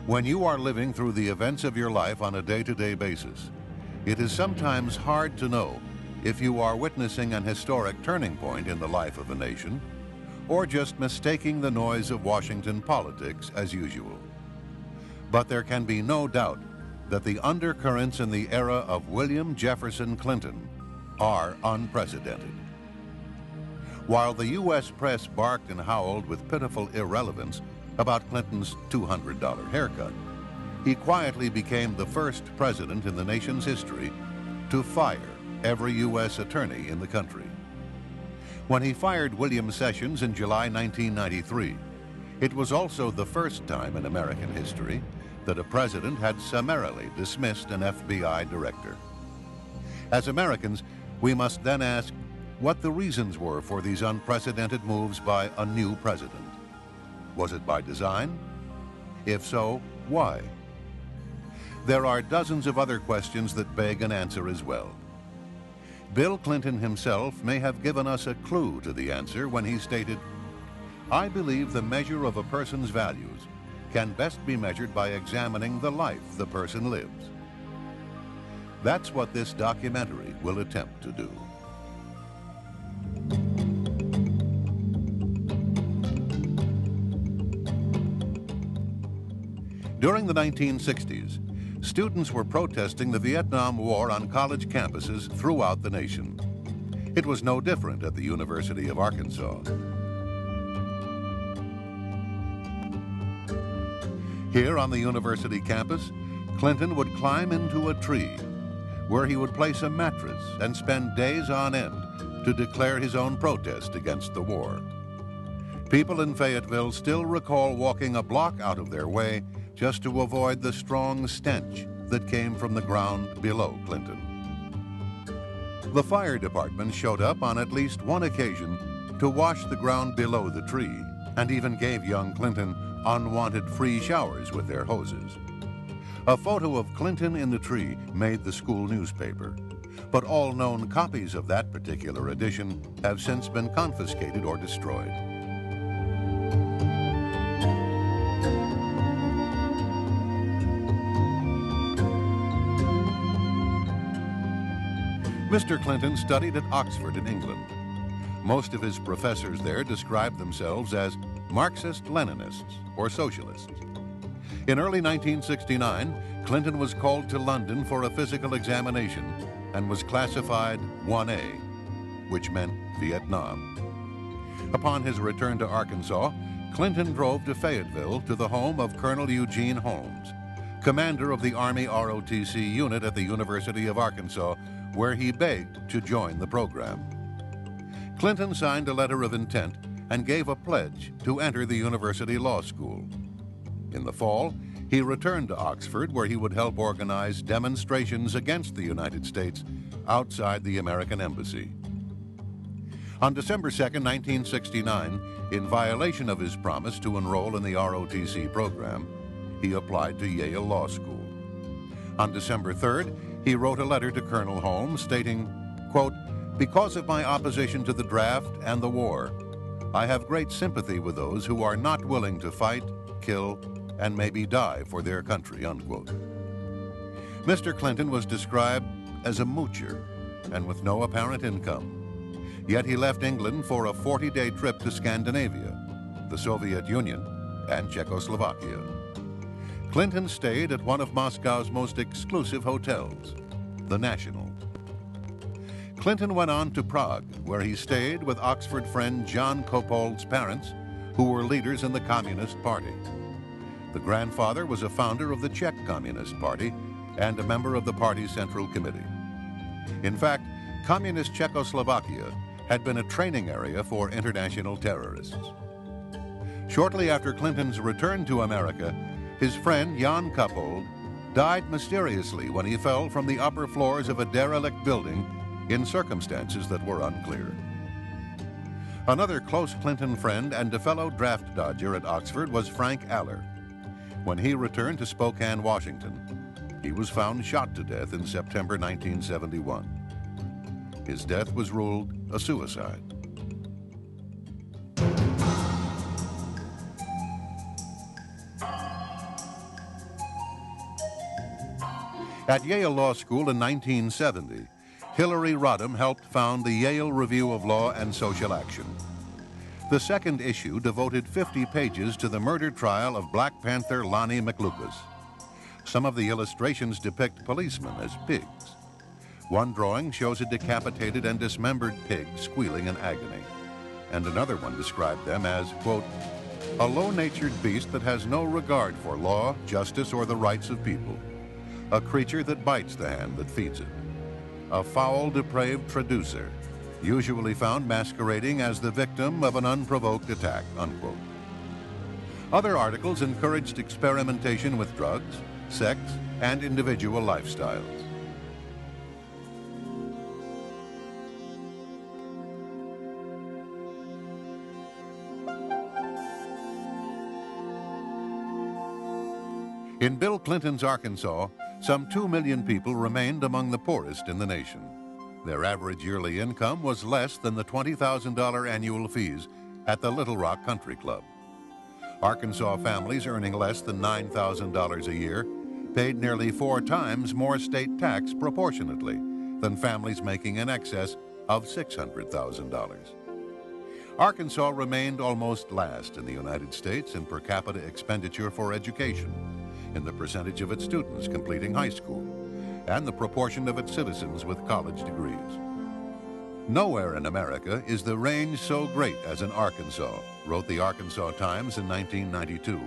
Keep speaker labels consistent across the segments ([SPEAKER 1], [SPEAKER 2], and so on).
[SPEAKER 1] When you are living through the events of your life on a day-to-day basis, it is sometimes hard to know if you are witnessing an historic turning point in the life of a nation or just mistaking the noise of Washington politics as usual. But there can be no doubt that the undercurrents in the era of William Jefferson Clinton are unprecedented. While the U.S. press barked and howled with pitiful irrelevance about Clinton's $200 haircut, he quietly became the first president in the nation's history to fire every U.S. attorney in the country. When he fired William Sessions in July 1993, it was also the first time in American history that a president had summarily dismissed an FBI director. As Americans, we must then ask what the reasons were for these unprecedented moves by a new president. Was it by design? If so, why? There are dozens of other questions that beg an answer as well. Bill Clinton himself may have given us a clue to the answer when he stated, "I believe the measure of a person's values can best be measured by examining the life the person lives." That's what this documentary will attempt to do. During the 1960s, students were protesting the Vietnam War on college campuses throughout the nation. It was no different at the University of Arkansas. Here on the university campus, Clinton would climb into a tree where he would place a mattress and spend days on end to declare his own protest against the war. People in Fayetteville still recall walking a block out of their way just to avoid the strong stench that came from the ground below Clinton. The fire department showed up on at least one occasion to wash the ground below the tree and even gave young Clinton unwanted free showers with their hoses. A photo of Clinton in the tree made the school newspaper, but all known copies of that particular edition have since been confiscated or destroyed. Mr. Clinton studied at Oxford in England. Most of his professors there described themselves as Marxist-Leninists or socialists. In early 1969, Clinton was called to London for a physical examination and was classified 1A, which meant Vietnam. Upon his return to Arkansas, Clinton drove to Fayetteville to the home of Colonel Eugene Holmes, commander of the Army ROTC unit at the University of Arkansas, where he begged to join the program. Clinton signed a letter of intent and gave a pledge to enter the University Law School. In the fall, he returned to Oxford, where he would help organize demonstrations against the United States outside the American embassy. On December 2, 1969, in violation of his promise to enroll in the ROTC program, he applied to Yale Law School. On December 3rd, he wrote a letter to Colonel Holmes stating, quote, "Because of my opposition to the draft and the war, I have great sympathy with those who are not willing to fight, kill, and maybe die for their country," unquote. Mr. Clinton was described as a moocher and with no apparent income. Yet he left England for a 40-day trip to Scandinavia, the Soviet Union, and Czechoslovakia. Clinton stayed at one of Moscow's most exclusive hotels, the National. Clinton went on to Prague, where he stayed with Oxford friend John Kopold's parents, who were leaders in the Communist Party. The grandfather was a founder of the Czech Communist Party and a member of the party's Central Committee. In fact, Communist Czechoslovakia had been a training area for international terrorists. Shortly after Clinton's return to America, his friend Jan Kopold died mysteriously when he fell from the upper floors of a derelict building in circumstances that were unclear. Another close Clinton friend and a fellow draft dodger at Oxford was Frank Aller. When he returned to Spokane, Washington, he was found shot to death in September 1971. His death was ruled a suicide. At Yale Law School in 1970, Hillary Rodham helped found the Yale Review of Law and Social Action. The second issue devoted 50 pages to the murder trial of Black Panther Lonnie McLucas. Some of the illustrations depict policemen as pigs. One drawing shows a decapitated and dismembered pig squealing in agony, and another one described them as, quote, a low-natured beast that has no regard for law, justice, or the rights of people, a creature that bites the hand that feeds it, a foul, depraved traducer, usually found masquerading as the victim of an unprovoked attack, unquote. Other articles encouraged experimentation with drugs, sex, and individual lifestyles. In Bill Clinton's Arkansas, some 2 million people remained among the poorest in the nation. Their average yearly income was less than the $20,000 annual fees at the Little Rock Country Club. Arkansas families earning less than $9,000 a year paid nearly 4 times more state tax proportionately than families making in excess of $600,000. Arkansas remained almost last in the United States in per capita expenditure for education, in the percentage of its students completing high school, and the proportion of its citizens with college degrees. Nowhere in America is the range so great as in Arkansas, wrote the Arkansas Times in 1992,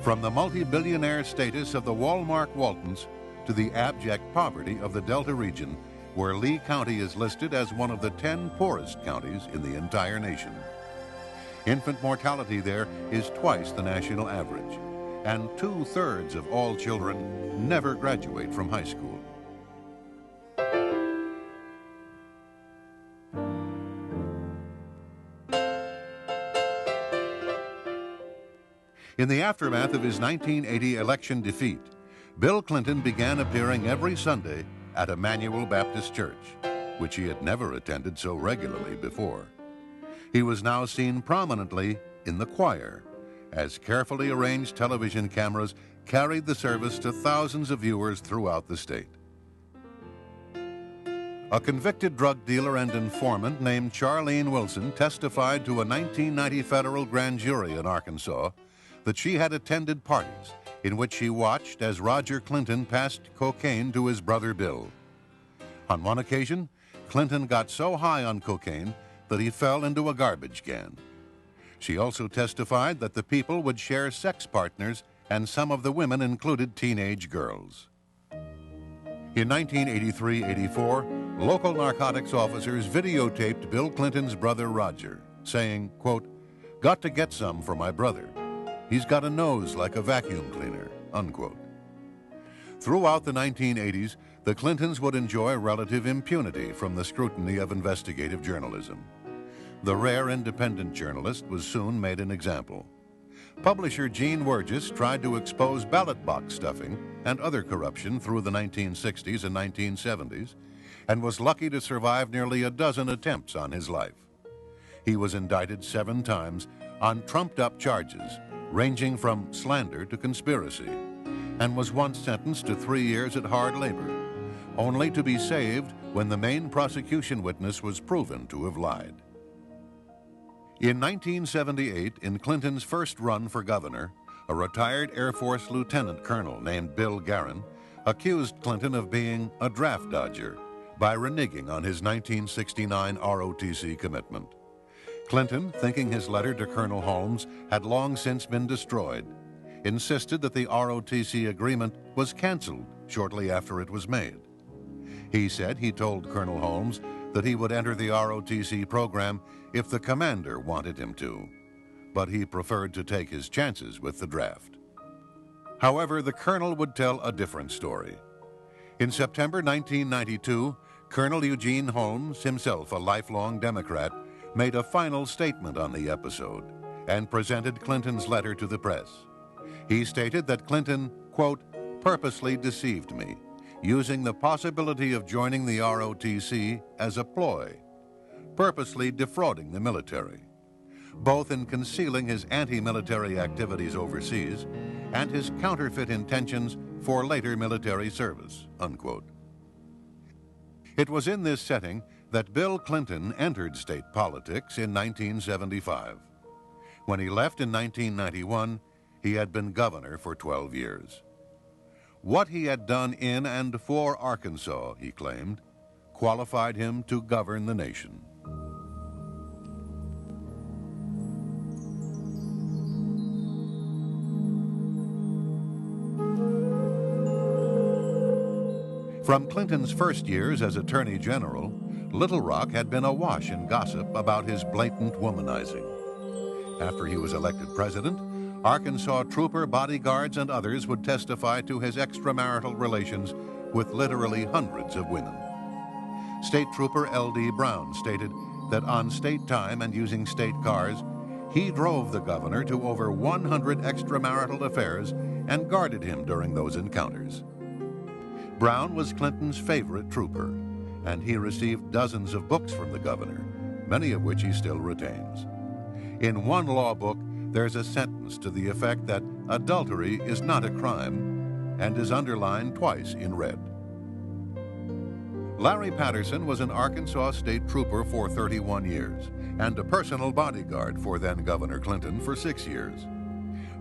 [SPEAKER 1] from the multi-billionaire status of the Walmart Waltons to the abject poverty of the Delta region, where Lee County is listed as one of the 10 poorest counties in the entire nation. Infant mortality there is twice the national average, and 2/3 of all children never graduate from high school. In the aftermath of his 1980 election defeat, Bill Clinton began appearing every Sunday at Emmanuel Baptist Church, which he had never attended so regularly before. He was now seen prominently in the choir, as carefully arranged television cameras carried the service to thousands of viewers throughout the state. A convicted drug dealer and informant named Charlene Wilson testified to a 1990 federal grand jury in Arkansas that she had attended parties in which she watched as Roger Clinton passed cocaine to his brother Bill. On one occasion, Clinton got so high on cocaine that he fell into a garbage can. She also testified that the people would share sex partners, and some of the women included teenage girls. In 1983-84, local narcotics officers videotaped Bill Clinton's brother Roger, saying, quote, got to get some for my brother. He's got a nose like a vacuum cleaner, unquote. Throughout the 1980s, the Clintons would enjoy relative impunity from the scrutiny of investigative journalism. The rare independent journalist was soon made an example. Publisher Gene Wurgis tried to expose ballot box stuffing and other corruption through the 1960s and 1970s, and was lucky to survive nearly a dozen attempts on his life. He was indicted 7 times on trumped-up charges, ranging from slander to conspiracy, and was once sentenced to 3 years at hard labor, only to be saved when the main prosecution witness was proven to have lied. In 1978, in Clinton's first run for governor, a retired Air Force lieutenant colonel named Bill Guerin accused Clinton of being a draft dodger by reneging on his 1969 ROTC commitment. Clinton, thinking his letter to Colonel Holmes had long since been destroyed, insisted that the ROTC agreement was canceled shortly after it was made. He said he told Colonel Holmes that he would enter the ROTC program if the commander wanted him to, but he preferred to take his chances with the draft. However, the colonel would tell a different story. In September 1992, Colonel Eugene Holmes, himself a lifelong Democrat, made a final statement on the episode and presented Clinton's letter to the press. He stated that Clinton, quote, purposely deceived me, using the possibility of joining the ROTC as a ploy, purposely defrauding the military, both in concealing his anti-military activities overseas and his counterfeit intentions for later military service, unquote. It was in this setting that Bill Clinton entered state politics in 1975. When he left in 1991, he had been governor for 12 years. What he had done in and for Arkansas, he claimed, qualified him to govern the nation. From Clinton's first years as Attorney General, Little Rock had been awash in gossip about his blatant womanizing. After he was elected president, Arkansas trooper bodyguards and others would testify to his extramarital relations with literally hundreds of women. State Trooper L.D. Brown stated that on state time and using state cars, he drove the governor to over 100 extramarital affairs and guarded him during those encounters. Brown was Clinton's favorite trooper, and he received dozens of books from the governor, many of which he still retains. In one law book, there's a sentence to the effect that adultery is not a crime and is underlined twice in red. Larry Patterson was an Arkansas state trooper for 31 years and a personal bodyguard for then-Governor Clinton for 6 years.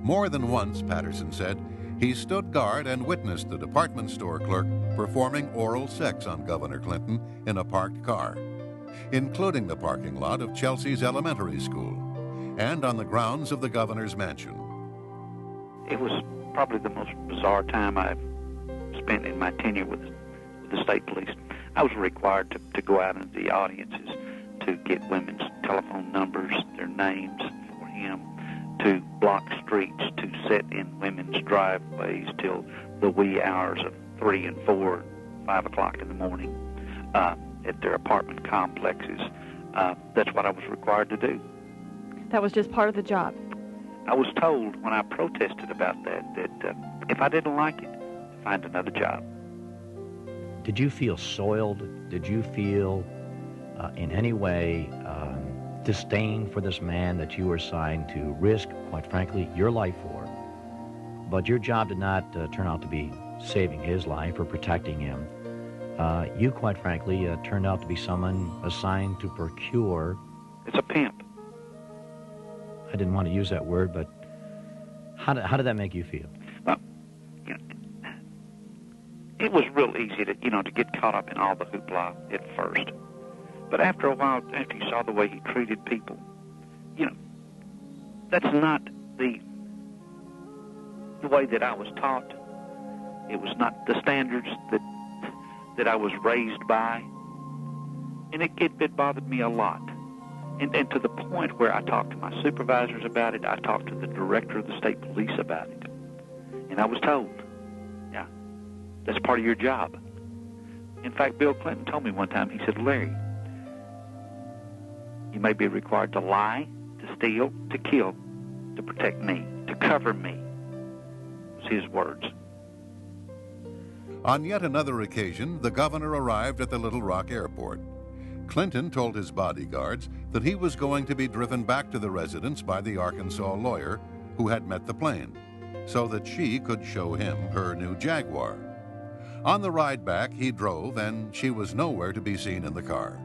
[SPEAKER 1] More than once, Patterson said, he stood guard and witnessed the department store clerk performing oral sex on Governor Clinton in a parked car, including the parking lot of Chelsea's elementary school and on the grounds of the governor's mansion.
[SPEAKER 2] It was probably the most bizarre time I've spent in my tenure with the state police. I was required to go out into the audiences to get women's telephone numbers, their names for him, to block streets, to sit in women's driveways till the wee hours of 3 and 4, 5 o'clock in the morning at their apartment complexes. That's what I was required to do.
[SPEAKER 3] That was just part of the job.
[SPEAKER 2] I was told when I protested about that if I didn't like it, to find another job.
[SPEAKER 4] Did you feel soiled? Did you feel in any way disdain for this man that you were assigned to risk, quite frankly, your life for? But your job did not turn out to be saving his life or protecting him. You, quite frankly, turned out to be someone assigned to procure...
[SPEAKER 2] It's a pimp.
[SPEAKER 4] I didn't want to use that word, but how did that make you feel?
[SPEAKER 2] Well, you know, it was real easy to get caught up in all the hoopla at first. But after a while, after you saw the way he treated people, that's not the way that I was taught. It was not the standards that I was raised by. And it bothered me a lot. And to the point where I talked to my supervisors about it, I talked to the director of the state police about it. And I was told, yeah, that's part of your job. In fact, Bill Clinton told me one time, he said, Larry, you may be required to lie, to steal, to kill, to protect me, to cover me. Was his words.
[SPEAKER 1] On yet another occasion, the governor arrived at the Little Rock airport. Clinton told his bodyguards that he was going to be driven back to the residence by the Arkansas lawyer who had met the plane, so that she could show him her new Jaguar. On the ride back, he drove, and she was nowhere to be seen in the car.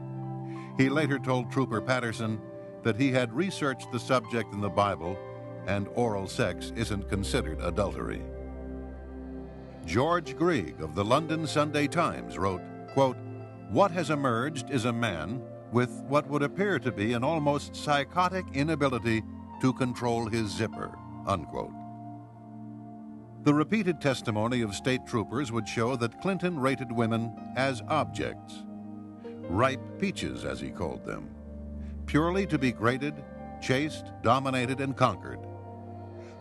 [SPEAKER 1] He later told Trooper Patterson that he had researched the subject in the Bible, and oral sex isn't considered adultery. George Grieg of the London Sunday Times wrote, quote, "What has emerged is a man with what would appear to be an almost psychotic inability to control his zipper," unquote. The repeated testimony of state troopers would show that Clinton rated women as objects, ripe peaches as he called them, purely to be graded, chased, dominated, and conquered.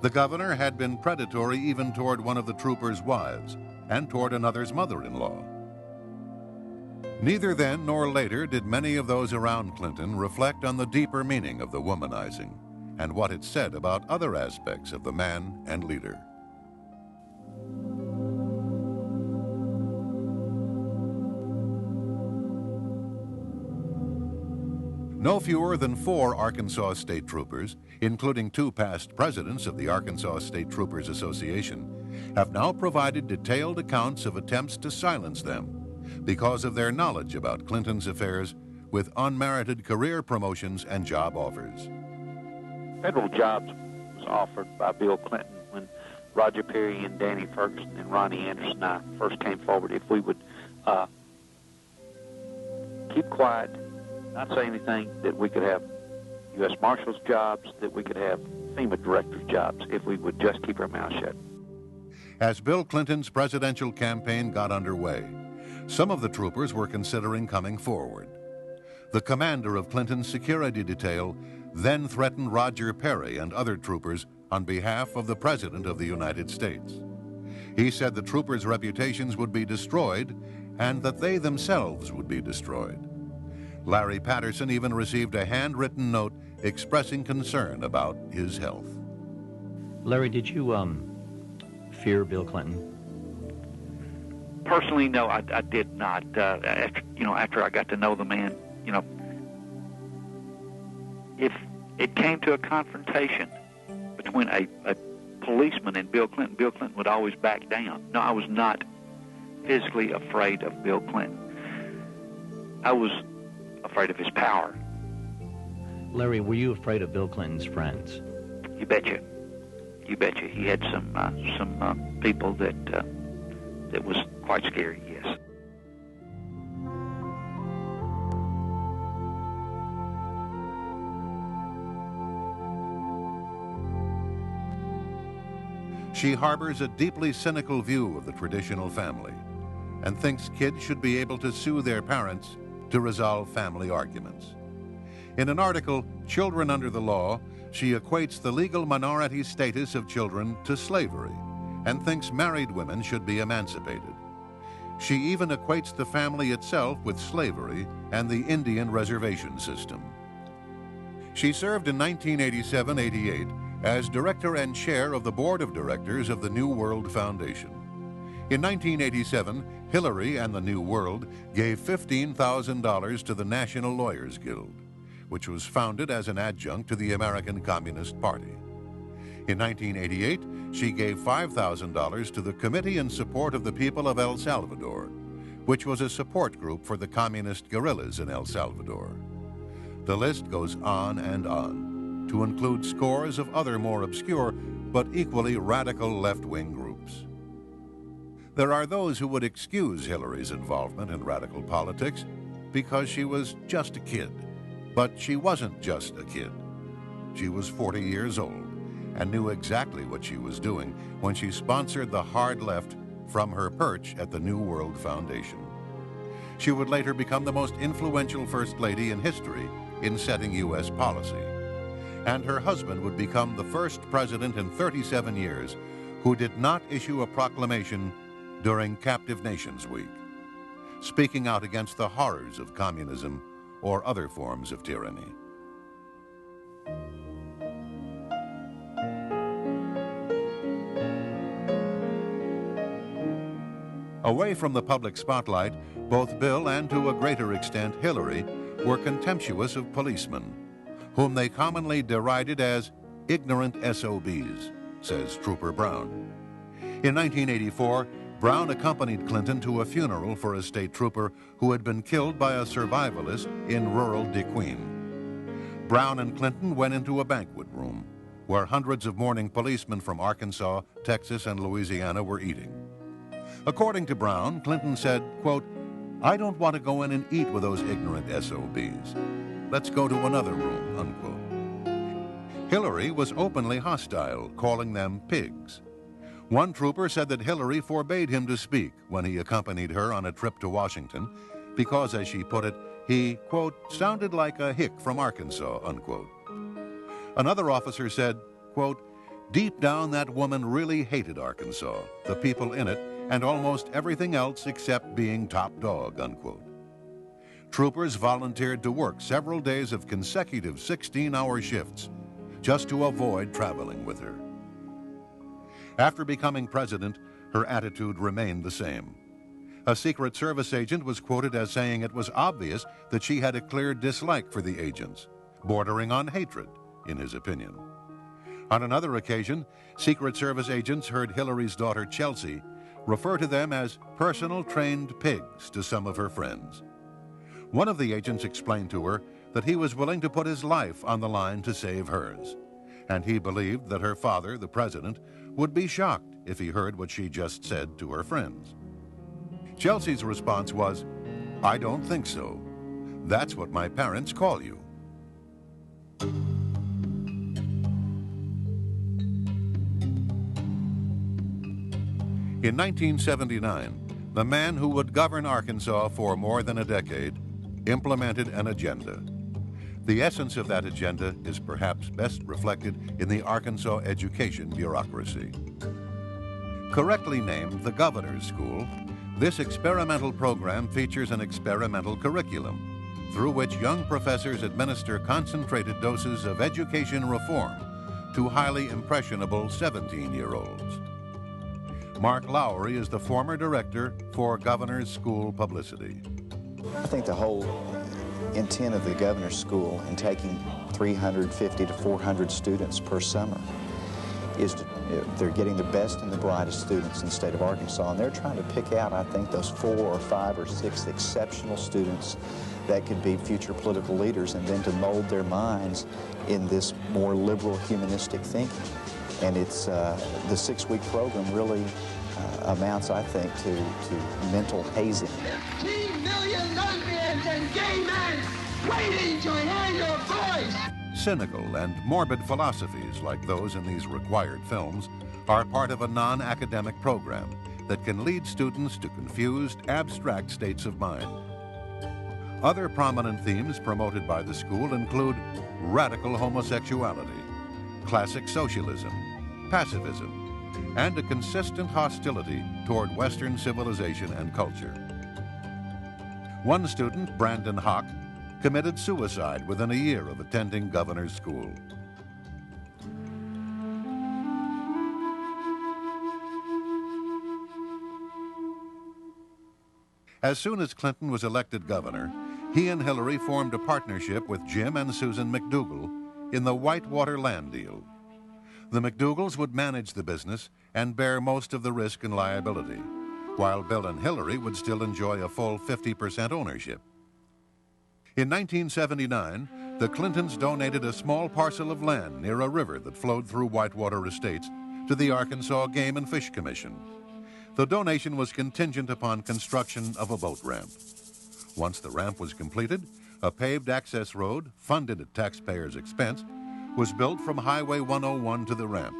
[SPEAKER 1] The governor had been predatory even toward one of the troopers' wives and toward another's mother-in-law. Neither then nor later did many of those around Clinton reflect on the deeper meaning of the womanizing and what it said about other aspects of the man and leader. No fewer than 4 Arkansas state troopers, including 2 past presidents of the Arkansas State Troopers Association, have now provided detailed accounts of attempts to silence them because of their knowledge about Clinton's affairs with unmerited career promotions and job offers.
[SPEAKER 2] Federal jobs was offered by Bill Clinton when Roger Perry and Danny Ferguson and Ronnie Anderson and I first came forward. If we would keep quiet, not say anything, that we could have U.S. Marshals jobs, that we could have FEMA directors jobs, if we would just keep our mouths shut.
[SPEAKER 1] As Bill Clinton's presidential campaign got underway, some of the troopers were considering coming forward. The commander of Clinton's security detail then threatened Roger Perry and other troopers on behalf of the President of the United States. He said the troopers' reputations would be destroyed and that they themselves would be destroyed. Larry Patterson even received a handwritten note expressing concern about his health.
[SPEAKER 4] Larry, did you fear Bill Clinton?
[SPEAKER 2] Personally, no, I did not. After I got to know the man, if it came to a confrontation between a policeman and Bill Clinton would always back down. No, I was not physically afraid of Bill Clinton. I was afraid of his power.
[SPEAKER 4] Larry, were you afraid of Bill Clinton's friends?
[SPEAKER 2] You betcha. You betcha. He had some people that was quite scary, yes.
[SPEAKER 1] She harbors a deeply cynical view of the traditional family and thinks kids should be able to sue their parents to resolve family arguments. In an article, Children Under the Law, she equates the legal minority status of children to slavery and thinks married women should be emancipated. She even equates the family itself with slavery and the Indian reservation system. She served in 1987-88 as director and chair of the board of directors of the New World Foundation. In 1987, Hillary and the New World gave $15,000 to the National Lawyers Guild, which was founded as an adjunct to the American Communist Party. In 1988, she gave $5,000 to the Committee in Support of the People of El Salvador, which was a support group for the communist guerrillas in El Salvador. The list goes on and on, to include scores of other more obscure but equally radical left-wing groups. There are those who would excuse Hillary's involvement in radical politics because she was just a kid. But she wasn't just a kid. She was 40 years old and knew exactly what she was doing when she sponsored the hard left from her perch at the New World Foundation. She would later become the most influential First Lady in history in setting U.S. policy. And her husband would become the first president in 37 years who did not issue a proclamation during Captive Nations Week, speaking out against the horrors of communism or other forms of tyranny. Away from the public spotlight, both Bill and to a greater extent Hillary were contemptuous of policemen, whom they commonly derided as ignorant SOBs, says Trooper Brown. In 1984, Brown accompanied Clinton to a funeral for a state trooper who had been killed by a survivalist in rural DeQueen. Brown and Clinton went into a banquet room where hundreds of mourning policemen from Arkansas, Texas, and Louisiana were eating. According to Brown, Clinton said, quote, "I don't want to go in and eat with those ignorant SOBs. Let's go to another room," unquote. Hillary was openly hostile, calling them pigs. One trooper said that Hillary forbade him to speak when he accompanied her on a trip to Washington because, as she put it, he, quote, "sounded like a hick from Arkansas," unquote. Another officer said, quote, "Deep down that woman really hated Arkansas, the people in it, and almost everything else except being top dog," unquote. Troopers volunteered to work several days of consecutive 16-hour shifts just to avoid traveling with her. After becoming president, her attitude remained the same. A Secret Service agent was quoted as saying it was obvious that she had a clear dislike for the agents, bordering on hatred, in his opinion. On another occasion, Secret Service agents heard Hillary's daughter, Chelsea, refer to them as personal trained pigs to some of her friends. One of the agents explained to her that he was willing to put his life on the line to save hers, and he believed that her father, the president, would be shocked if he heard what she just said to her friends. Chelsea's response was, "I don't think so. That's what my parents call you." In 1979, the man who would govern Arkansas for more than a decade implemented an agenda. The essence of that agenda is perhaps best reflected in the Arkansas education bureaucracy. Correctly named the Governor's School, this experimental program features an experimental curriculum through which young professors administer concentrated doses of education reform to highly impressionable 17-year-olds. Mark Lowry is the former director for Governor's School Publicity.
[SPEAKER 5] I think the whole intent of the Governor's School in taking 350 to 400 students per summer is they're getting the best and the brightest students in the state of Arkansas, and they're trying to pick out, I think, those 4 or 5 or 6 exceptional students that could be future political leaders, and then to mold their minds in this more liberal humanistic thinking. And it's the 6-week program really amounts, I think, to mental hazing.
[SPEAKER 6] 15 million lesbians and gay men waiting to hear your voice.
[SPEAKER 1] Cynical and morbid philosophies like those in these required films are part of a non-academic program that can lead students to confused, abstract states of mind. Other prominent themes promoted by the school include radical homosexuality, classic socialism, pacifism, and a consistent hostility toward Western civilization and culture. One student, Brandon Hawk, committed suicide within a year of attending Governor's School. As soon as Clinton was elected governor, he and Hillary formed a partnership with Jim and Susan McDougal in the Whitewater land deal. The McDougals would manage the business and bear most of the risk and liability, while Bill and Hillary would still enjoy a full 50% ownership. In 1979, the Clintons donated a small parcel of land near a river that flowed through Whitewater Estates to the Arkansas Game and Fish Commission. The donation was contingent upon construction of a boat ramp. Once the ramp was completed, a paved access road, funded at taxpayers' expense, was built from Highway 101 to the ramp,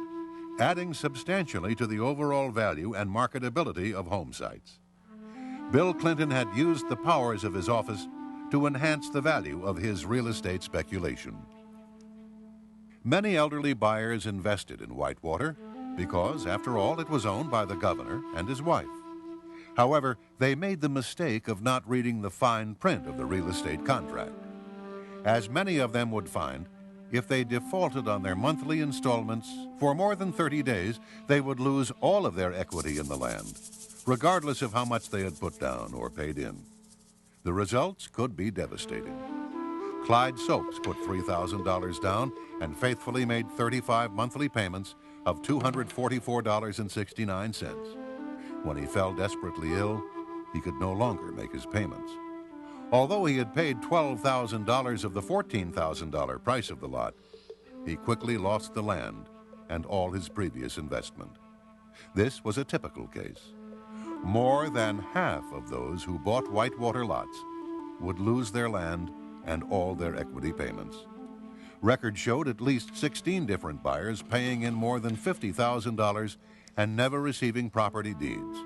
[SPEAKER 1] adding substantially to the overall value and marketability of home sites. Bill Clinton had used the powers of his office to enhance the value of his real estate speculation. Many elderly buyers invested in Whitewater because, after all, it was owned by the governor and his wife. However, they made the mistake of not reading the fine print of the real estate contract. As many of them would find, if they defaulted on their monthly installments for more than 30 days, they would lose all of their equity in the land, regardless of how much they had put down or paid in. The results could be devastating. Clyde Soaps put $3,000 down and faithfully made 35 monthly payments of $244.69. When he fell desperately ill, he could no longer make his payments. Although he had paid $12,000 of the $14,000 price of the lot, he quickly lost the land and all his previous investment. This was a typical case. More than half of those who bought Whitewater lots would lose their land and all their equity payments. Records showed at least 16 different buyers paying in more than $50,000 and never receiving property deeds.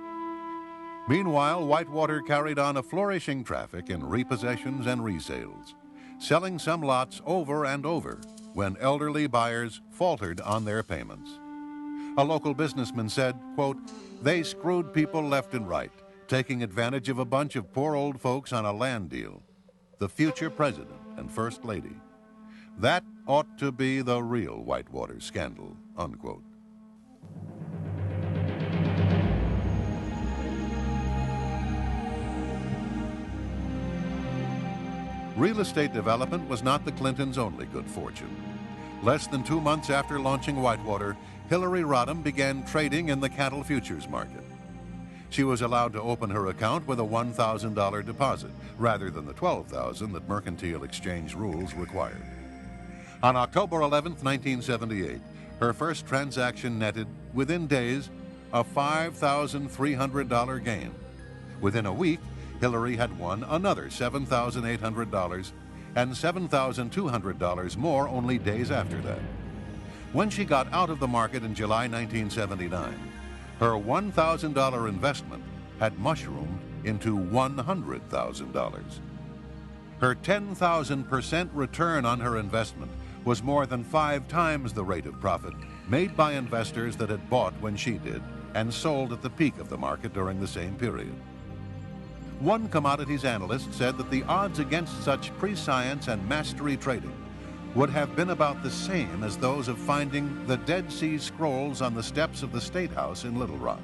[SPEAKER 1] Meanwhile, Whitewater carried on a flourishing traffic in repossessions and resales, selling some lots over and over when elderly buyers faltered on their payments. A local businessman said, quote, "They screwed people left and right, taking advantage of a bunch of poor old folks on a land deal. The future president and first lady. That ought to be the real Whitewater scandal," unquote. Real estate development was not the Clintons' only good fortune. Less than 2 months after launching Whitewater, Hillary Rodham began trading in the cattle futures market. She was allowed to open her account with a $1,000 deposit, rather than the $12,000 that mercantile exchange rules required. On October 11, 1978, her first transaction netted, within days, a $5,300 gain. Within a week, Hillary had won another $7,800 and $7,200 more only days after that. When she got out of the market in July 1979, her $1,000 investment had mushroomed into $100,000. Her 10,000% return on her investment was more than 5 times the rate of profit made by investors that had bought when she did and sold at the peak of the market during the same period. One commodities analyst said that the odds against such prescience and mastery trading would have been about the same as those of finding the Dead Sea Scrolls on the steps of the State House in Little Rock.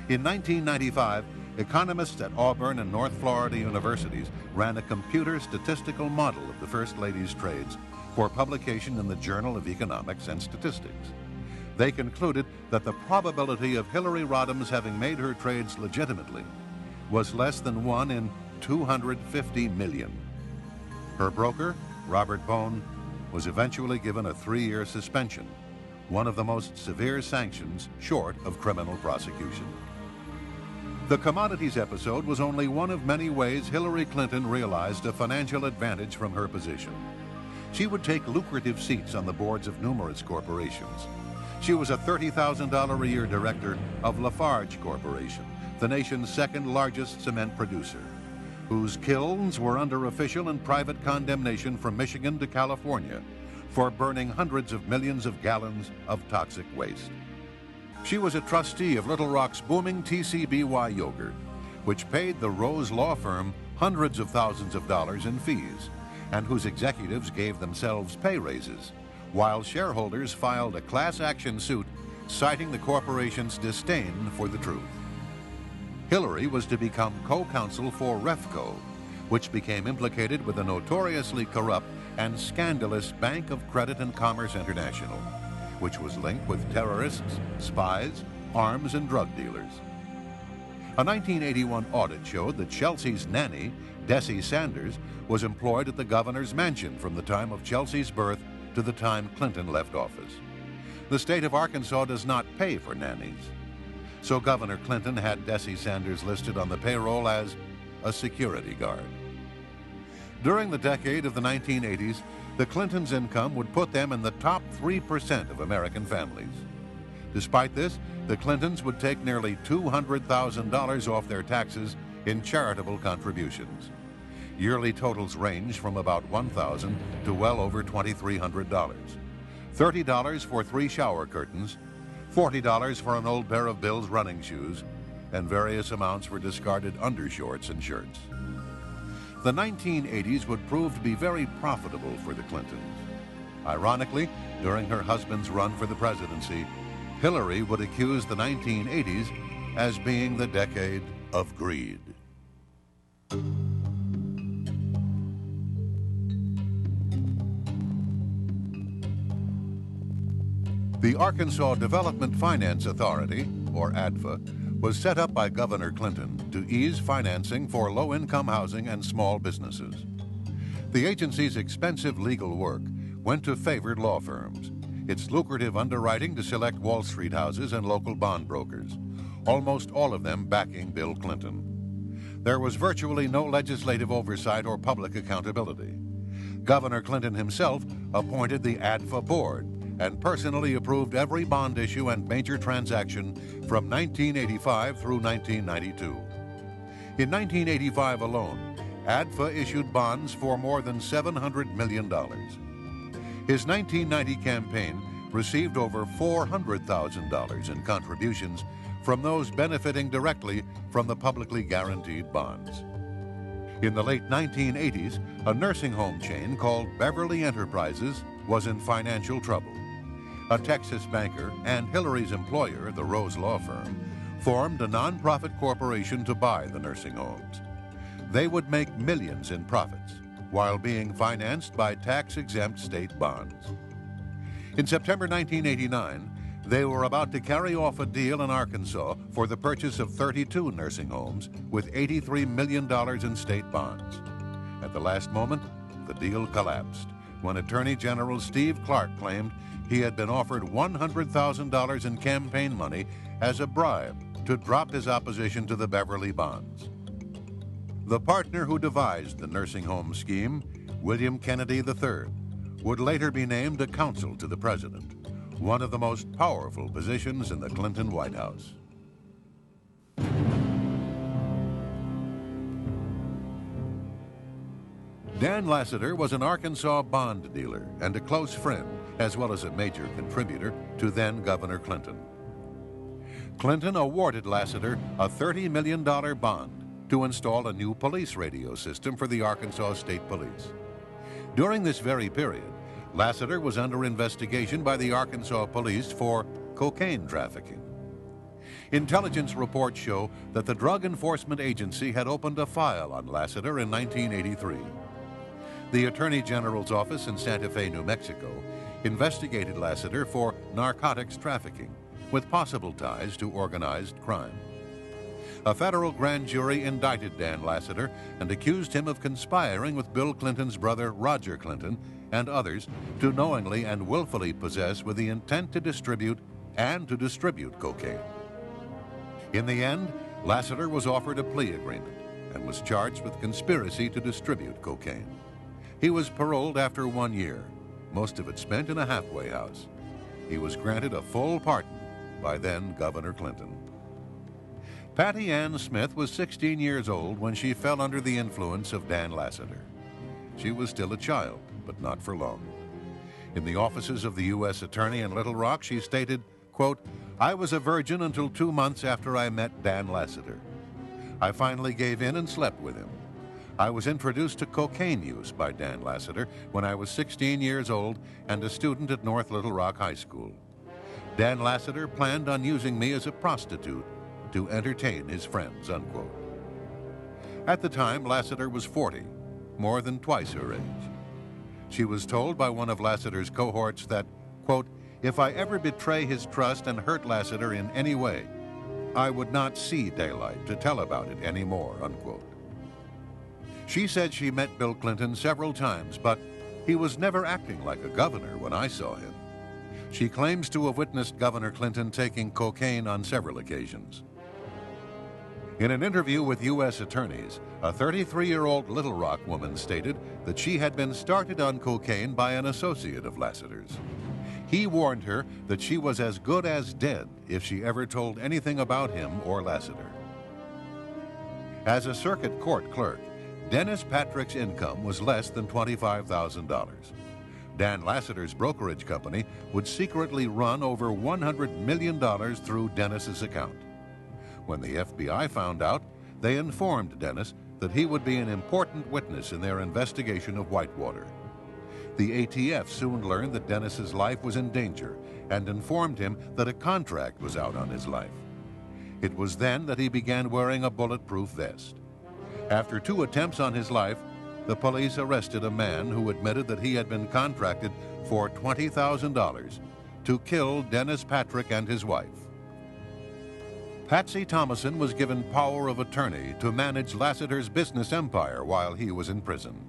[SPEAKER 1] In 1995, economists at Auburn and North Florida universities ran a computer statistical model of the First Lady's trades for publication in the Journal of Economics and Statistics. They concluded that the probability of Hillary Rodham's having made her trades legitimately was less than 1 in 250 million. Her broker, Robert Bone, was eventually given a 3-year suspension, one of the most severe sanctions short of criminal prosecution. The commodities episode was only one of many ways Hillary Clinton realized a financial advantage from her position. She would take lucrative seats on the boards of numerous corporations. She was a $30,000 a year director of Lafarge Corporation, the nation's second largest cement producer, whose kilns were under official and private condemnation from Michigan to California for burning hundreds of millions of gallons of toxic waste. She was a trustee of Little Rock's booming TCBY Yogurt, which paid the Rose law firm hundreds of thousands of dollars in fees, and whose executives gave themselves pay raises, while shareholders filed a class action suit citing the corporation's disdain for the truth. Hillary was to become co-counsel for Refco, which became implicated with the notoriously corrupt and scandalous Bank of Credit and Commerce International, which was linked with terrorists, spies, arms, and drug dealers. A 1981 audit showed that Chelsea's nanny, Desi Sanders, was employed at the governor's mansion from the time of Chelsea's birth to the time Clinton left office. The state of Arkansas does not pay for nannies, so Governor Clinton had Desi Sanders listed on the payroll as a security guard. During the decade of the 1980s, the Clintons' income would put them in the top 3% of American families. Despite this, the Clintons would take nearly $200,000 off their taxes in charitable contributions. Yearly totals range from about $1,000 to well over $2,300. $30 for 3 shower curtains, $40 for an old pair of Bill's running shoes, and various amounts for discarded undershorts and shirts. The 1980s would prove to be very profitable for the Clintons. Ironically, during her husband's run for the presidency, Hillary would accuse the 1980s as being the decade of greed. The Arkansas Development Finance Authority, or ADFA, was set up by Governor Clinton to ease financing for low-income housing and small businesses. The agency's expensive legal work went to favored law firms, its lucrative underwriting to select Wall Street houses and local bond brokers, almost all of them backing Bill Clinton. There was virtually no legislative oversight or public accountability. Governor Clinton himself appointed the ADFA board and personally approved every bond issue and major transaction from 1985 through 1992. In 1985 alone, ADFA issued bonds for more than $700 million. His 1990 campaign received over $400,000 in contributions from those benefiting directly from the publicly guaranteed bonds. In the late 1980s, a nursing home chain called Beverly Enterprises was in financial trouble. A Texas banker and Hillary's employer, the Rose Law Firm, formed a nonprofit corporation to buy the nursing homes. They would make millions in profits, while being financed by tax-exempt state bonds. In September 1989, they were about to carry off a deal in Arkansas for the purchase of 32 nursing homes with $83 million in state bonds. At the last moment, the deal collapsed when Attorney General Steve Clark claimed he had been offered $100,000 in campaign money as a bribe to drop his opposition to the Beverly bonds. The partner who devised the nursing home scheme, William Kennedy III, would later be named a counsel to the president, one of the most powerful positions in the Clinton White House. Dan Lassiter was an Arkansas bond dealer and a close friend, as well as a major contributor to then Governor Clinton. Clinton awarded Lassiter a $30 million bond to install a new police radio system for the Arkansas State Police. During this very period, Lassiter was under investigation by the Arkansas police for cocaine trafficking. Intelligence reports show that the Drug Enforcement Agency had opened a file on Lassiter in 1983. The Attorney General's office in Santa Fe, New Mexico, investigated Lassiter for narcotics trafficking, with possible ties to organized crime. A federal grand jury indicted Dan Lassiter and accused him of conspiring with Bill Clinton's brother Roger Clinton and others to knowingly and willfully possess with the intent to distribute and to distribute cocaine. In the end, Lassiter was offered a plea agreement and was charged with conspiracy to distribute cocaine. He was paroled after 1 year, most of it spent in a halfway house. He was granted a full pardon by then Governor Clinton. Patty Ann Smith was 16 years old when she fell under the influence of Dan Lassiter. She was still a child, but not for long. In the offices of the U.S. Attorney in Little Rock, she stated, quote, "I was a virgin until 2 months after I met Dan Lassiter. I finally gave in and slept with him. I was introduced to cocaine use by Dan Lassiter when I was 16 years old and a student at North Little Rock High School. Dan Lassiter planned on using me as a prostitute to entertain his friends," unquote. At the time, Lassiter was 40, more than twice her age. She was told by one of Lassiter's cohorts that, quote, "If I ever betray his trust and hurt Lassiter in any way, I would not see daylight to tell about it anymore," unquote. She said she met Bill Clinton several times, but he was never acting like a governor when I saw him. She claims to have witnessed Governor Clinton taking cocaine on several occasions. In an interview with U.S. attorneys, a 33-year-old Little Rock woman stated that she had been started on cocaine by an associate of Lassiter's. He warned her that she was as good as dead if she ever told anything about him or Lassiter. As a circuit court clerk, Dennis Patrick's income was less than $25,000. Dan Lassiter's brokerage company would secretly run over $100 million through Dennis's account. When the FBI found out, they informed Dennis that he would be an important witness in their investigation of Whitewater. The ATF soon learned that Dennis's life was in danger and informed him that a contract was out on his life. It was then that he began wearing a bulletproof vest. After 2 attempts on his life, the police arrested a man who admitted that he had been contracted for $20,000 to kill Dennis Patrick and his wife. Patsy Thomason was given power of attorney to manage Lassiter's business empire while he was in prison.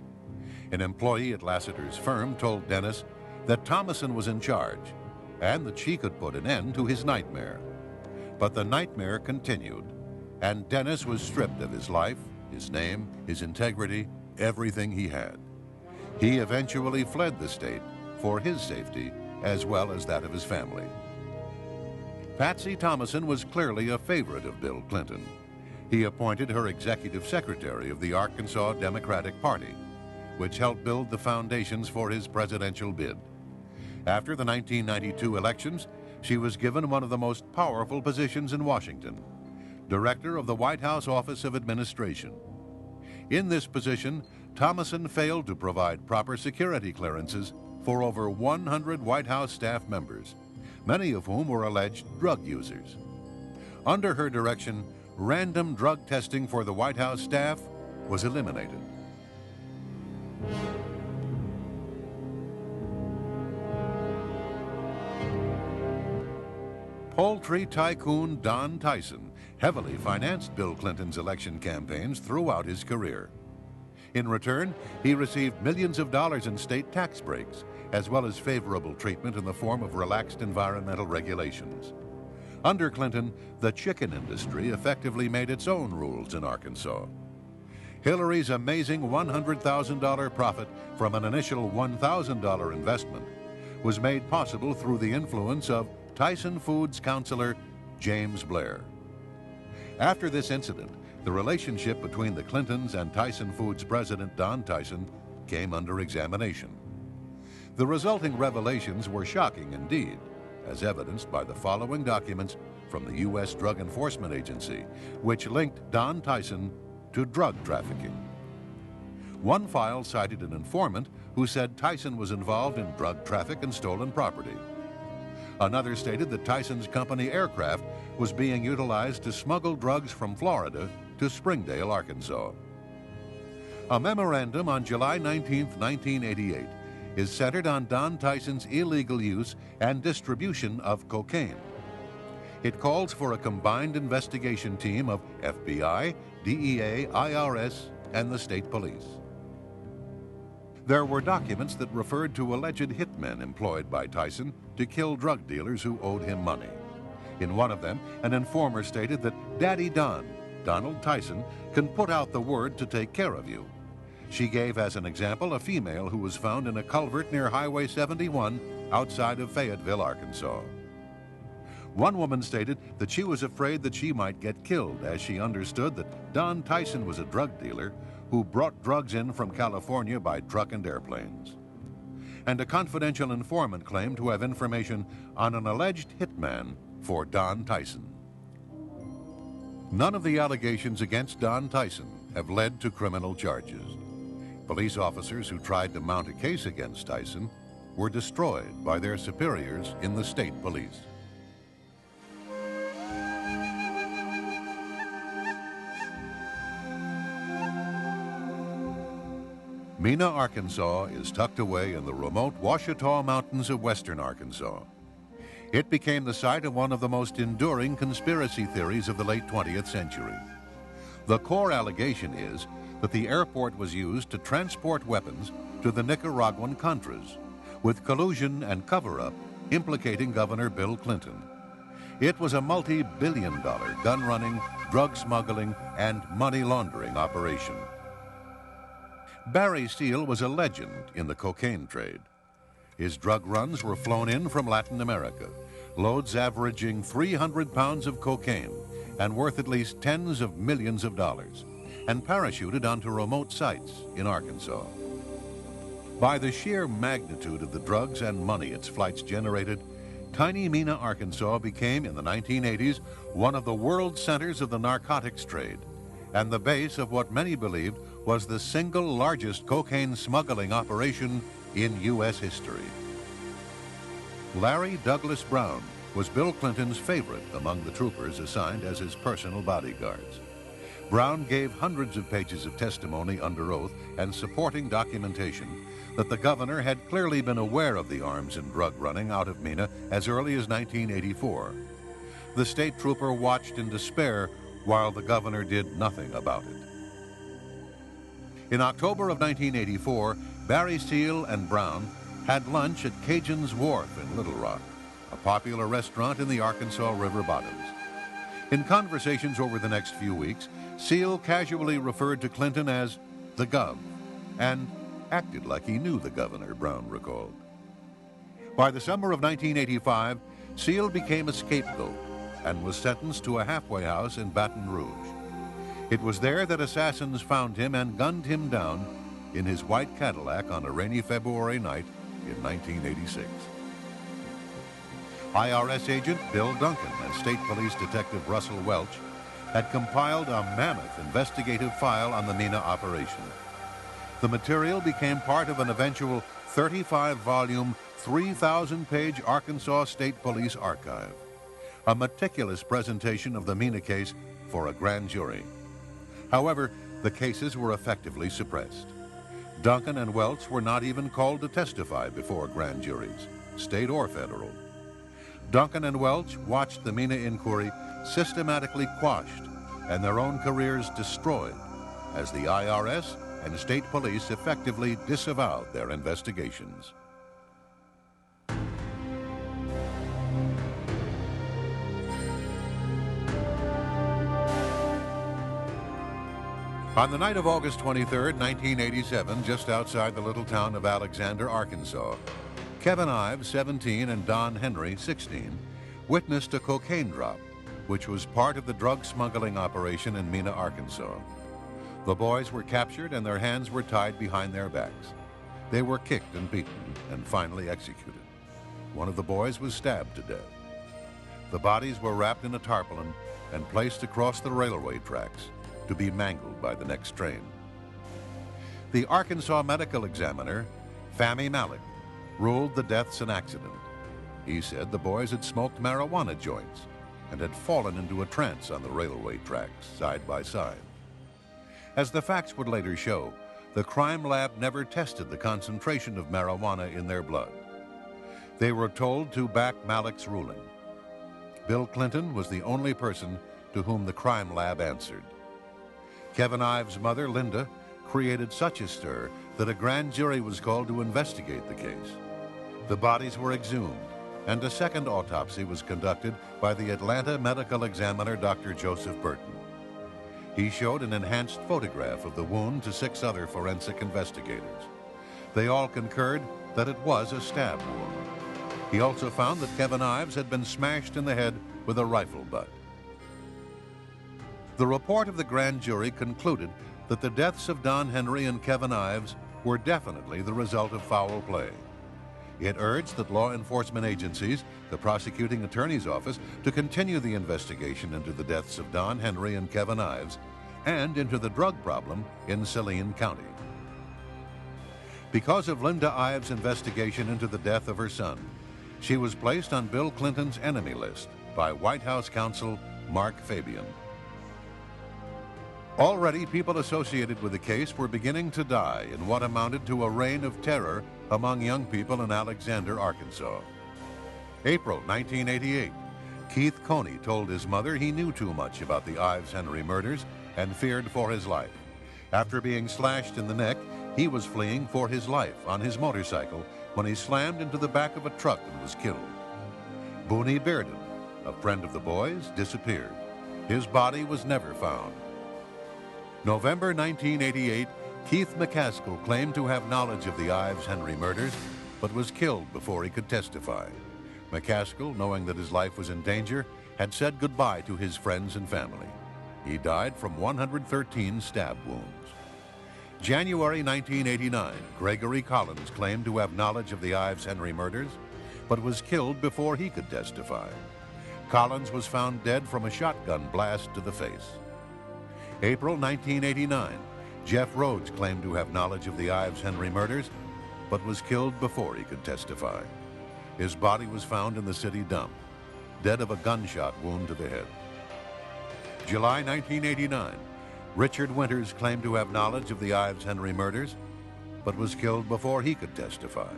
[SPEAKER 1] An employee at Lassiter's firm told Dennis that Thomason was in charge and that she could put an end to his nightmare. But the nightmare continued, and Dennis was stripped of his life, his name, his integrity, everything he had. He eventually fled the state for his safety as well as that of his family. Patsy Thomason was clearly a favorite of Bill Clinton. He appointed her executive secretary of the Arkansas Democratic Party, which helped build the foundations for his presidential bid. After the 1992 elections, she was given one of the most powerful positions in Washington, director of the White House Office of Administration. In this position, Thomason failed to provide proper security clearances for over 100 White House staff members, many of whom were alleged drug users. Under her direction, random drug testing for the White House staff was eliminated. Poultry tycoon Don Tyson heavily financed Bill Clinton's election campaigns throughout his career. In return, he received millions of dollars in state tax breaks, as well as favorable treatment in the form of relaxed environmental regulations. Under Clinton, the chicken industry effectively made its own rules in Arkansas. Hillary's amazing $100,000 profit from an initial $1,000 investment was made possible through the influence of Tyson Foods counselor James Blair. After this incident, the relationship between the Clintons and Tyson Foods president Don Tyson came under examination. The resulting revelations were shocking indeed, as evidenced by the following documents from the U.S. Drug Enforcement Agency, which linked Don Tyson to drug trafficking. One file cited an informant who said Tyson was involved in drug traffic and stolen property. Another stated that Tyson's company aircraft was being utilized to smuggle drugs from Florida to Springdale, Arkansas. A memorandum on July 19, 1988, is centered on Don Tyson's illegal use and distribution of cocaine. It calls for a combined investigation team of FBI, DEA, IRS, and the state police. There were documents that referred to alleged hitmen employed by Tyson to kill drug dealers who owed him money. In one of them, an informer stated that Daddy Don, Donald Tyson, can put out the word to take care of you. She gave as an example a female who was found in a culvert near Highway 71 outside of Fayetteville, Arkansas. One woman stated that she was afraid that she might get killed, as she understood that Don Tyson was a drug dealer who brought drugs in from California by truck and airplanes. And a confidential informant claimed to have information on an alleged hitman for Don Tyson. None of the allegations against Don Tyson have led to criminal charges. Police officers who tried to mount a case against Tyson were destroyed by their superiors in the state police. Mena, Arkansas is tucked away in the remote Ouachita Mountains of western Arkansas. It became the site of one of the most enduring conspiracy theories of the late 20th century. The core allegation is that the airport was used to transport weapons to the Nicaraguan Contras, with collusion and cover-up implicating Governor Bill Clinton. It was a multi-billion-dollar gun-running, drug smuggling, and money laundering operation. Barry Steele was a legend in the cocaine trade. His drug runs were flown in from Latin America, loads averaging 300 pounds of cocaine and worth at least tens of millions of dollars, and parachuted onto remote sites in Arkansas. By the sheer magnitude of the drugs and money its flights generated, tiny Mena, Arkansas became, in the 1980s, one of the world centers of the narcotics trade and the base of what many believed was the single largest cocaine smuggling operation in U.S. history. Larry Douglas Brown was Bill Clinton's favorite among the troopers assigned as his personal bodyguards. Brown gave hundreds of pages of testimony under oath and supporting documentation that the governor had clearly been aware of the arms and drug running out of Mena as early as 1984. The state trooper watched in despair while the governor did nothing about it. In October of 1984, Barry Steele and Brown had lunch at Cajun's Wharf in Little Rock, a popular restaurant in the Arkansas River bottoms. In conversations over the next few weeks, Steele casually referred to Clinton as the Gov and acted like he knew the governor, Brown recalled. By the summer of 1985, Steele became a scapegoat and was sentenced to a halfway house in Baton Rouge. It was there that assassins found him and gunned him down in his white Cadillac on a rainy February night in 1986. IRS agent Bill Duncan and State Police Detective Russell Welch had compiled a mammoth investigative file on the Mena operation. The material became part of an eventual 35-volume, 3,000-page Arkansas State Police archive, a meticulous presentation of the Mena case for a grand jury. However, the cases were effectively suppressed. Duncan and Welch were not even called to testify before grand juries, state or federal. Duncan and Welch watched the Mina inquiry systematically quashed and their own careers destroyed as the IRS and state police effectively disavowed their investigations. On the night of August 23, 1987, just outside the little town of Alexander, Arkansas, Kevin Ives, 17, and Don Henry, 16, witnessed a cocaine drop, which was part of the drug smuggling operation in Mina, Arkansas. The boys were captured and their hands were tied behind their backs. They were kicked and beaten and finally executed. One of the boys was stabbed to death. The bodies were wrapped in a tarpaulin and placed across the railway tracks to be mangled by the next train. The Arkansas medical examiner, Fahmy Malek, ruled the deaths an accident. He said the boys had smoked marijuana joints and had fallen into a trance on the railway tracks, side by side. As the facts would later show, the crime lab never tested the concentration of marijuana in their blood. They were told to back Malek's ruling. Bill Clinton was the only person to whom the crime lab answered. Kevin Ives' mother, Linda, created such a stir that a grand jury was called to investigate the case. The bodies were exhumed, and a second autopsy was conducted by the Atlanta medical examiner, Dr. Joseph Burton. He showed an enhanced photograph of the wound to 6 other forensic investigators. They all concurred that it was a stab wound. He also found that Kevin Ives had been smashed in the head with a rifle butt. The report of the grand jury concluded that the deaths of Don Henry and Kevin Ives were definitely the result of foul play. It urged that law enforcement agencies, the prosecuting attorney's office, to continue the investigation into the deaths of Don Henry and Kevin Ives and into the drug problem in Saline County. Because of Linda Ives' investigation into the death of her son, she was placed on Bill Clinton's enemy list by White House counsel Mark Fabian. Already, people associated with the case were beginning to die in what amounted to a reign of terror among young people in Alexander, Arkansas. April 1988, Keith Coney told his mother he knew too much about the Ives-Henry murders and feared for his life. After being slashed in the neck, he was fleeing for his life on his motorcycle when he slammed into the back of a truck and was killed. Booney Bearden, a friend of the boys, disappeared. His body was never found. November 1988, Keith McCaskill claimed to have knowledge of the Ives-Henry murders, but was killed before he could testify. McCaskill, knowing that his life was in danger, had said goodbye to his friends and family. He died from 113 stab wounds. January 1989, Gregory Collins claimed to have knowledge of the Ives-Henry murders, but was killed before he could testify. Collins was found dead from a shotgun blast to the face. April 1989, Jeff Rhodes claimed to have knowledge of the Ives-Henry murders, but was killed before he could testify. His body was found in the city dump, dead of a gunshot wound to the head. July 1989, Richard Winters claimed to have knowledge of the Ives-Henry murders, but was killed before he could testify.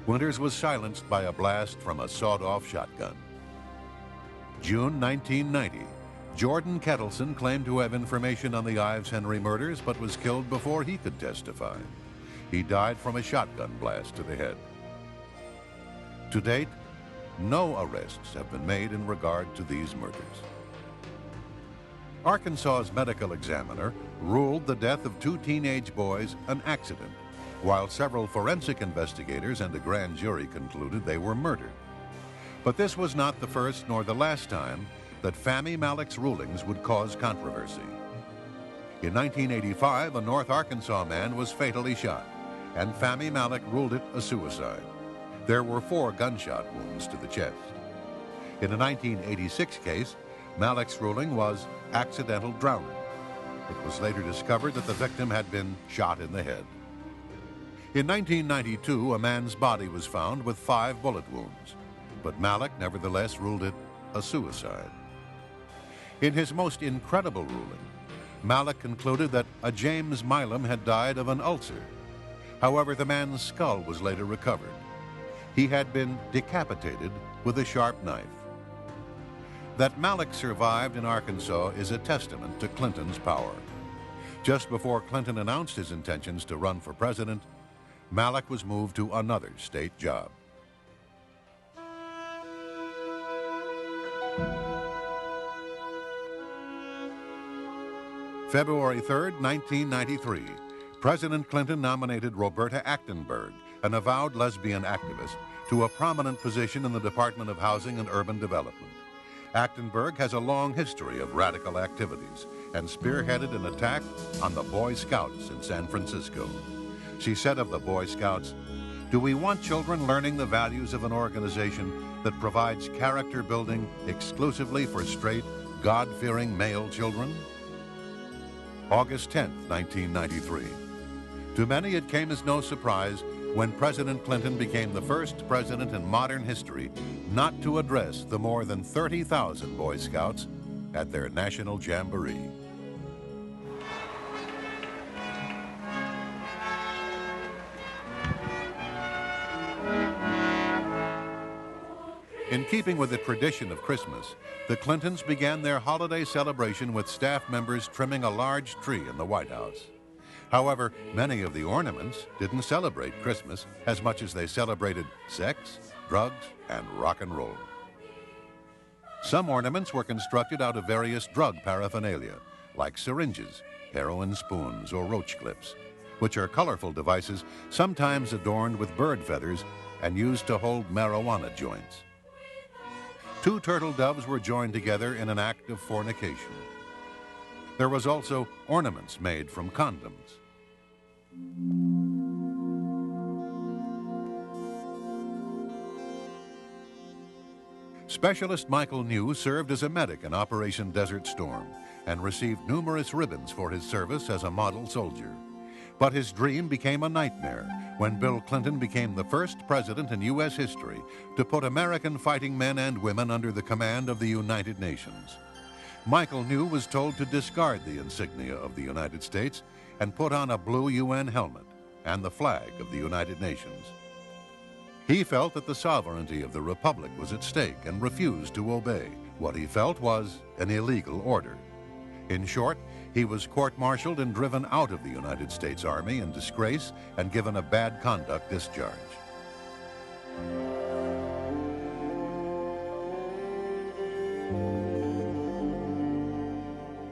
[SPEAKER 1] Winters was silenced by a blast from a sawed-off shotgun. June 1990, Jordan Kettleson claimed to have information on the Ives-Henry murders, but was killed before he could testify. He died from a shotgun blast to the head. To date, no arrests have been made in regard to these murders. Arkansas's medical examiner ruled the death of 2 teenage boys an accident, while several forensic investigators and a grand jury concluded they were murdered. But this was not the first nor the last time that Fahmy Malek's rulings would cause controversy. In 1985, a North Arkansas man was fatally shot, and Fahmy Malek ruled it a suicide. There were 4 gunshot wounds to the chest. In a 1986 case, Malek's ruling was accidental drowning. It was later discovered that the victim had been shot in the head. In 1992, a man's body was found with 5 bullet wounds, but Malek nevertheless ruled it a suicide. In his most incredible ruling, Malek concluded that a James Milam had died of an ulcer However, the man's skull was later recovered. He had been decapitated with a sharp knife. That Malek survived in Arkansas is a testament to Clinton's power. Just before Clinton announced his intentions to run for president, Malek was moved to another state job. February 3, 1993, President Clinton nominated Roberta Achtenberg, an avowed lesbian activist, to a prominent position in the Department of Housing and Urban Development. Achtenberg has a long history of radical activities and spearheaded an attack on the Boy Scouts in San Francisco. She said of the Boy Scouts, "Do we want children learning the values of an organization that provides character building exclusively for straight, God-fearing male children?" August 10, 1993. To many, it came as no surprise when President Clinton became the first president in modern history not to address the more than 30,000 Boy Scouts at their national jamboree. In keeping with the tradition of Christmas, the Clintons began their holiday celebration with staff members trimming a large tree in the White House. However, many of the ornaments didn't celebrate Christmas as much as they celebrated sex, drugs, and rock and roll. Some ornaments were constructed out of various drug paraphernalia, like syringes, heroin spoons, or roach clips, which are colorful devices sometimes adorned with bird feathers and used to hold marijuana joints. 2 turtle doves were joined together in an act of fornication. There was also ornaments made from condoms. Specialist Michael New served as a medic in Operation Desert Storm and received numerous ribbons for his service as a model soldier. But his dream became a nightmare when Bill Clinton became the first president in U.S. history to put American fighting men and women under the command of the United Nations. Michael New was told to discard the insignia of the United States and put on a blue UN helmet and the flag of the United Nations. He felt that the sovereignty of the Republic was at stake and refused to obey what he felt was an illegal order. In short, he was court-martialed and driven out of the United States Army in disgrace and given a bad conduct discharge.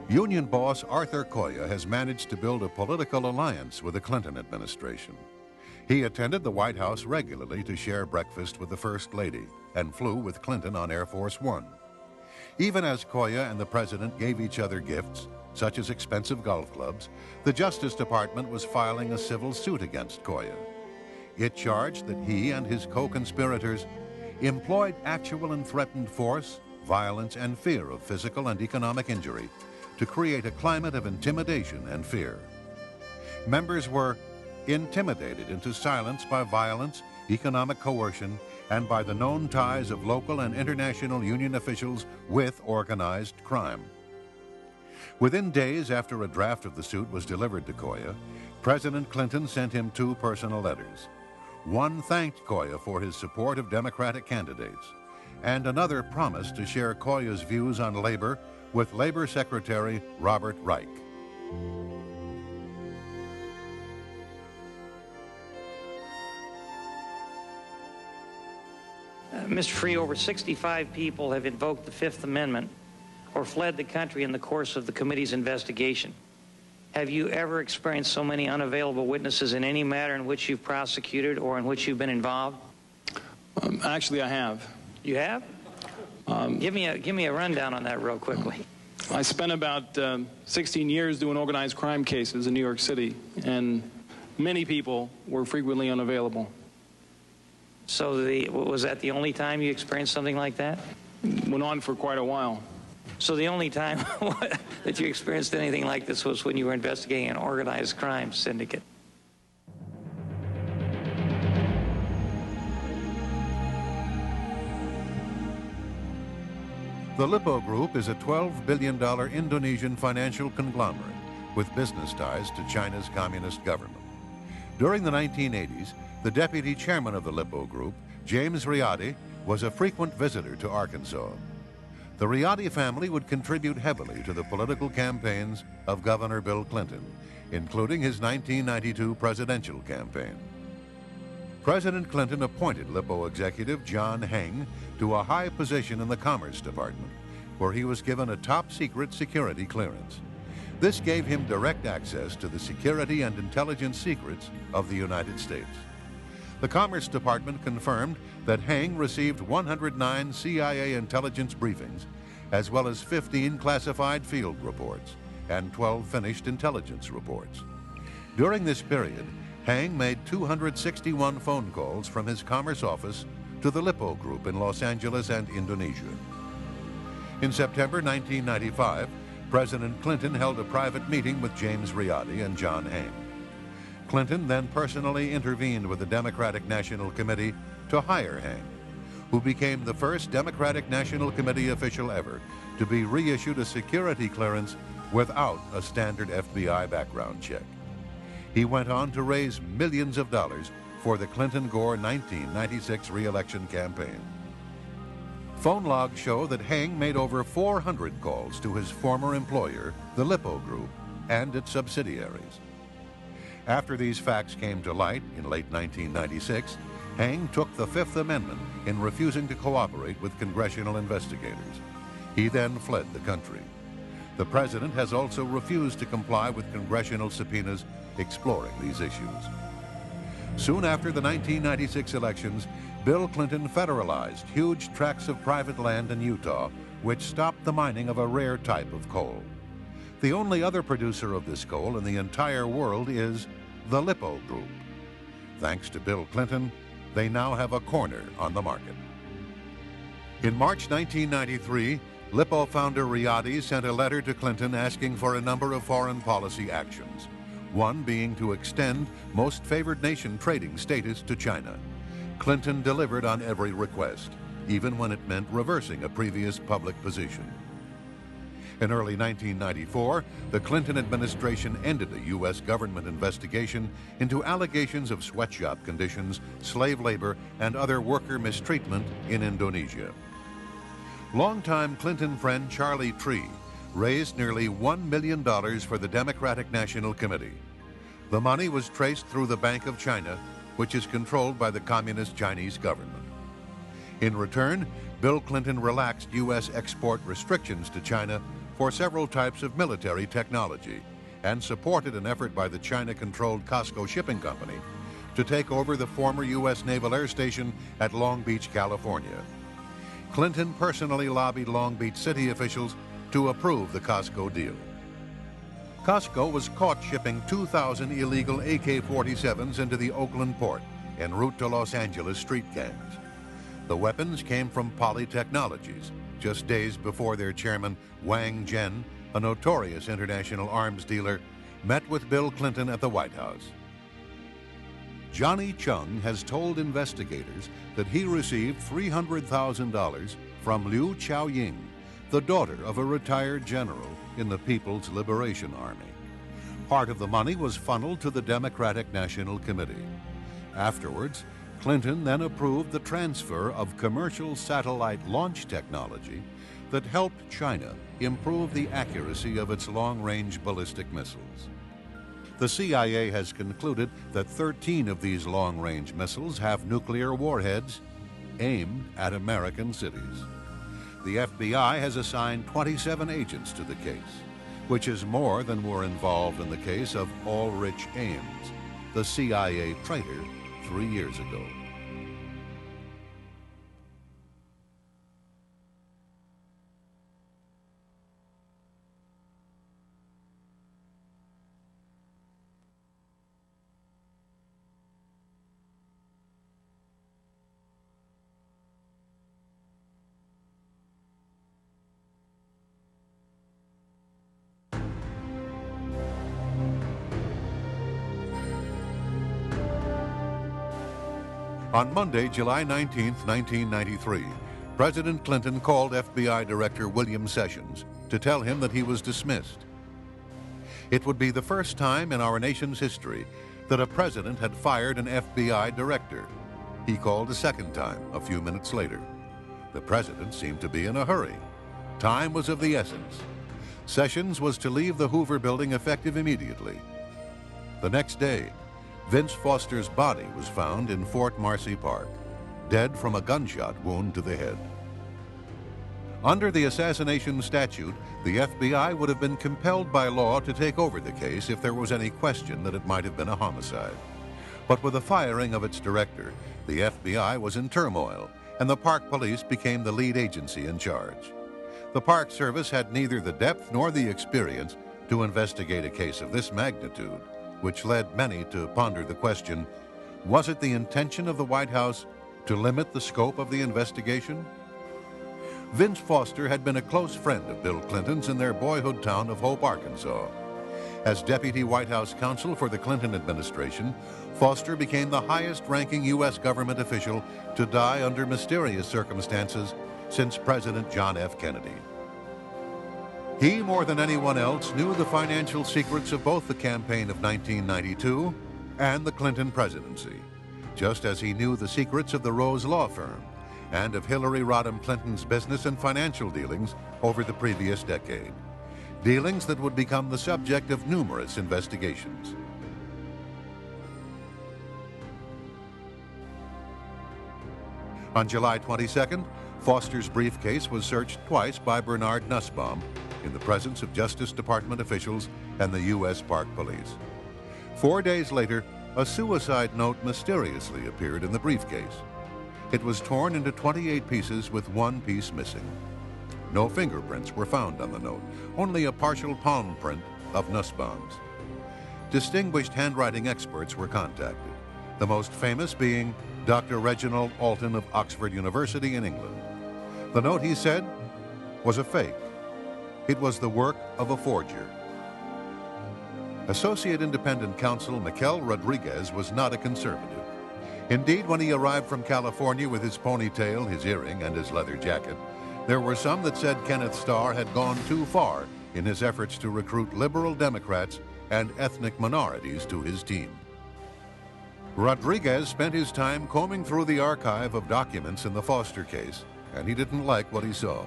[SPEAKER 1] Union boss Arthur Coya has managed to build a political alliance with the Clinton administration. He attended the White House regularly to share breakfast with the First Lady and flew with Clinton on Air Force One. Even as Coya and the president gave each other gifts, such as expensive golf clubs, the Justice Department was filing a civil suit against Coya. It charged that he and his co-conspirators employed actual and threatened force, violence, and fear of physical and economic injury to create a climate of intimidation and fear. Members were intimidated into silence by violence, economic coercion, and by the known ties of local and international union officials with organized crime. Within days after a draft of the suit was delivered to Coya, President Clinton sent him 2 personal letters. One thanked Coya for his support of Democratic candidates, and another promised to share Coya's views on labor with Labor Secretary Robert Reich.
[SPEAKER 7] Mr. Free, over 65 people have invoked the Fifth Amendment or fled the country in the course of the committee's investigation. Have you ever experienced so many unavailable witnesses in any matter in which you've prosecuted or in which you've been involved?
[SPEAKER 8] Actually, I have.
[SPEAKER 7] You have? Give me a rundown on that real quickly.
[SPEAKER 8] I spent about 16 years doing organized crime cases in New York City, and many people were frequently unavailable.
[SPEAKER 7] So was that the only time you experienced something like that?
[SPEAKER 8] Went on for quite a while.
[SPEAKER 7] So the only time that you experienced anything like this was when you were investigating an organized crime syndicate?
[SPEAKER 1] The Lipo Group is a $12 billion Indonesian financial conglomerate with business ties to China's communist government. During the 1980s, the deputy chairman of the Lippo Group, James Riotti, was a frequent visitor to Arkansas. The Riotti family would contribute heavily to the political campaigns of Governor Bill Clinton, including his 1992 presidential campaign. President Clinton appointed Lippo executive John Heng to a high position in the Commerce Department, where he was given a top-secret security clearance. This gave him direct access to the security and intelligence secrets of the United States. The Commerce Department confirmed that Heng received 109 CIA intelligence briefings, as well as 15 classified field reports and 12 finished intelligence reports. During this period, Heng made 261 phone calls from his Commerce office to the Lippo Group in Los Angeles and Indonesia. In September 1995, President Clinton held a private meeting with James Riotti and John Heng. Clinton then personally intervened with the Democratic National Committee to hire Heng, who became the first Democratic National Committee official ever to be reissued a security clearance without a standard FBI background check. He went on to raise millions of dollars for the Clinton-Gore 1996 re-election campaign. Phone logs show that Heng made over 400 calls to his former employer, the Lippo Group, and its subsidiaries. After these facts came to light in late 1996, Heng took the Fifth Amendment in refusing to cooperate with congressional investigators. He then fled the country. The president has also refused to comply with congressional subpoenas exploring these issues. Soon after the 1996 elections, Bill Clinton federalized huge tracts of private land in Utah, which stopped the mining of a rare type of coal. The only other producer of this coal in the entire world is the Lippo Group. Thanks to Bill Clinton, they now have a corner on the market. In March 1993, Lippo founder Riotti sent a letter to Clinton asking for a number of foreign policy actions, one being to extend most favored nation trading status to China. Clinton delivered on every request, even when it meant reversing a previous public position. In early 1994, the Clinton administration ended a U.S. government investigation into allegations of sweatshop conditions, slave labor, and other worker mistreatment in Indonesia. Longtime Clinton friend Charlie Tree raised nearly $1 million for the Democratic National Committee. The money was traced through the Bank of China, which is controlled by the Communist Chinese government. In return, Bill Clinton relaxed U.S. export restrictions to China for several types of military technology and supported an effort by the China-controlled COSCO Shipping Company to take over the former U.S. Naval Air Station at Long Beach, California. Clinton personally lobbied Long Beach city officials to approve the COSCO deal. COSCO was caught shipping 2,000 illegal AK-47s into the Oakland port en route to Los Angeles street gangs. The weapons came from Poly Technologies, just days before their chairman, Wang Zhen, a notorious international arms dealer, met with Bill Clinton at the White House. Johnny Chung has told investigators that he received $300,000 from Liu Chaoying, the daughter of a retired general in the People's Liberation Army. Part of the money was funneled to the Democratic National Committee. Afterwards, Clinton then approved the transfer of commercial satellite launch technology that helped China improve the accuracy of its long-range ballistic missiles. The CIA has concluded that 13 of these long-range missiles have nuclear warheads aimed at American cities. The FBI has assigned 27 agents to the case, which is more than were involved in the case of Ulrich Ames, the CIA traitor 3 years ago. On Monday, July 19, 1993, President Clinton called FBI Director William Sessions to tell him that he was dismissed. It would be the first time in our nation's history that a president had fired an FBI director. He called a second time, a few minutes later. The president seemed to be in a hurry. Time was of the essence. Sessions was to leave the Hoover building effective immediately. The next day, Vince Foster's body was found in Fort Marcy Park, dead from a gunshot wound to the head. Under the assassination statute, the FBI would have been compelled by law to take over the case if there was any question that it might have been a homicide. But with the firing of its director, the FBI was in turmoil, and the Park Police became the lead agency in charge. The Park Service had neither the depth nor the experience to investigate a case of this magnitude, which led many to ponder the question, was it the intention of the White House to limit the scope of the investigation? Vince Foster had been a close friend of Bill Clinton's in their boyhood town of Hope, Arkansas. As Deputy White House Counsel for the Clinton administration, Foster became the highest-ranking U.S. government official to die under mysterious circumstances since President John F. Kennedy. He, more than anyone else, knew the financial secrets of both the campaign of 1992 and the Clinton presidency, just as he knew the secrets of the Rose Law Firm and of Hillary Rodham Clinton's business and financial dealings over the previous decade, dealings that would become the subject of numerous investigations. On July 22nd, Foster's briefcase was searched twice by Bernard Nussbaum in the presence of Justice Department officials and the U.S. Park Police. 4 days later, a suicide note mysteriously appeared in the briefcase. It was torn into 28 pieces with one piece missing. No fingerprints were found on the note, only a partial palm print of Nussbaum's. Distinguished handwriting experts were contacted, the most famous being Dr. Reginald Alton of Oxford University in England. The note, he said, was a fake. It was the work of a forger. Associate Independent Counsel Mikel Rodriguez was not a conservative. Indeed, when he arrived from California with his ponytail, his earring, and his leather jacket, there were some that said Kenneth Starr had gone too far in his efforts to recruit liberal Democrats and ethnic minorities to his team. Rodriguez spent his time combing through the archive of documents in the Foster case, and he didn't like what he saw.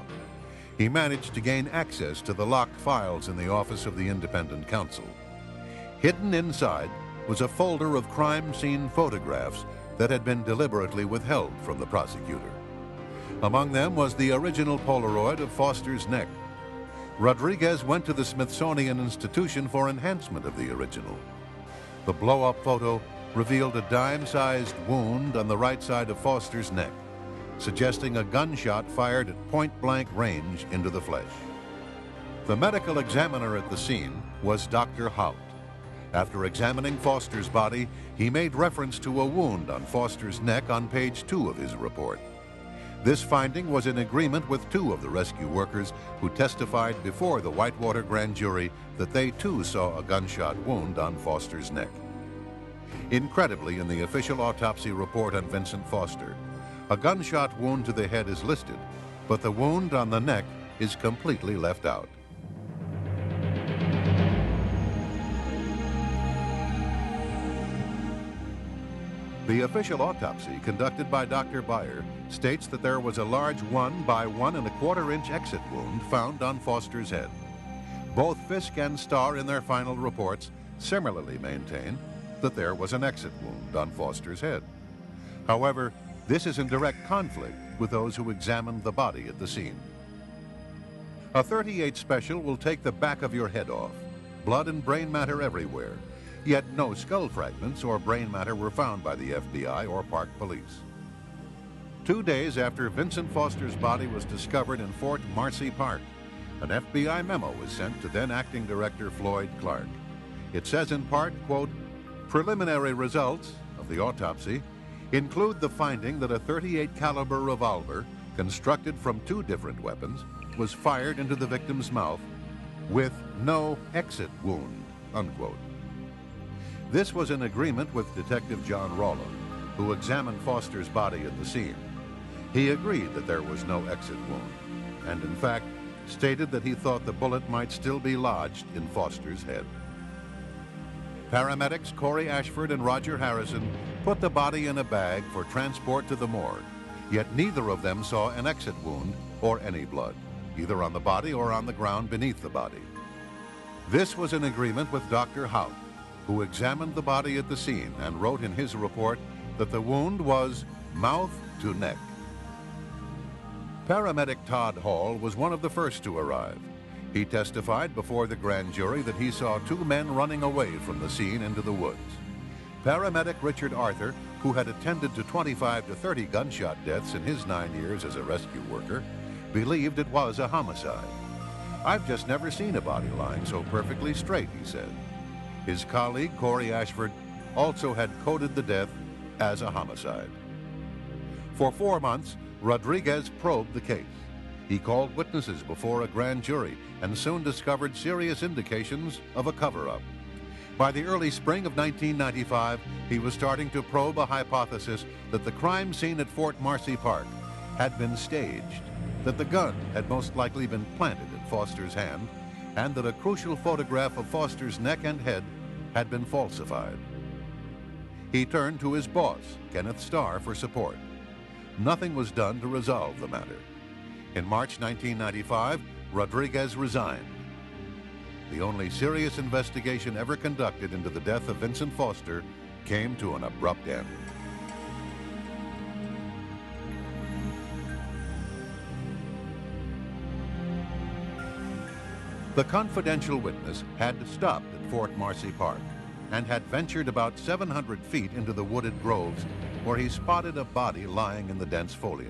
[SPEAKER 1] He managed to gain access to the locked files in the office of the Independent Counsel. Hidden inside was a folder of crime scene photographs that had been deliberately withheld from the prosecutor. Among them was the original Polaroid of Foster's neck. Rodriguez went to the Smithsonian Institution for enhancement of the original. The blow-up photo revealed a dime-sized wound on the right side of Foster's neck, suggesting a gunshot fired at point-blank range into the flesh. The medical examiner at the scene was Dr. Hout. After examining Foster's body, he made reference to a wound on Foster's neck on page 2 of his report. This finding was in agreement with 2 of the rescue workers who testified before the Whitewater grand jury that they too saw a gunshot wound on Foster's neck. Incredibly, in the official autopsy report on Vincent Foster, a gunshot wound to the head is listed, but the wound on the neck is completely left out. The official autopsy conducted by Dr. Beyer states that there was a large 1 by 1 1/4 inch exit wound found on Foster's head. Both Fisk and Starr in their final reports similarly maintain that there was an exit wound on Foster's head. However, this is in direct conflict with those who examined the body at the scene. A .38 special will take the back of your head off, blood and brain matter everywhere, yet no skull fragments or brain matter were found by the FBI or Park Police. 2 days after Vincent Foster's body was discovered in Fort Marcy Park, an FBI memo was sent to then Acting Director Floyd Clark. It says in part, quote, "Preliminary results of the autopsy include the finding that a .38 caliber revolver constructed from 2 different weapons was fired into the victim's mouth with no exit wound," unquote. This was in agreement with Detective John Rawlin, who examined Foster's body at the scene. He agreed that there was no exit wound, and in fact stated that he thought the bullet might still be lodged in Foster's head. Paramedics Corey Ashford and Roger Harrison put the body in a bag for transport to the morgue, yet neither of them saw an exit wound or any blood, either on the body or on the ground beneath the body. This was in agreement with Dr. Hout, who examined the body at the scene and wrote in his report that the wound was mouth to neck. Paramedic Todd Hall was one of the first to arrive. He testified before the grand jury that he saw two men running away from the scene into the woods. Paramedic Richard Arthur, who had attended to 25 to 30 gunshot deaths in his 9 years as a rescue worker, believed it was a homicide. "I've just never seen a body lying so perfectly straight," he said. His colleague, Corey Ashford, also had coded the death as a homicide. For 4 months, Rodriguez probed the case. He called witnesses before a grand jury and soon discovered serious indications of a cover-up. By the early spring of 1995, he was starting to probe a hypothesis that the crime scene at Fort Marcy Park had been staged, that the gun had most likely been planted in Foster's hand, and that a crucial photograph of Foster's neck and head had been falsified. He turned to his boss, Kenneth Starr, for support. Nothing was done to resolve the matter. In March 1995, Rodriguez resigned. The only serious investigation ever conducted into the death of Vincent Foster came to an abrupt end. The confidential witness had stopped at Fort Marcy Park and had ventured about 700 feet into the wooded groves where he spotted a body lying in the dense foliage.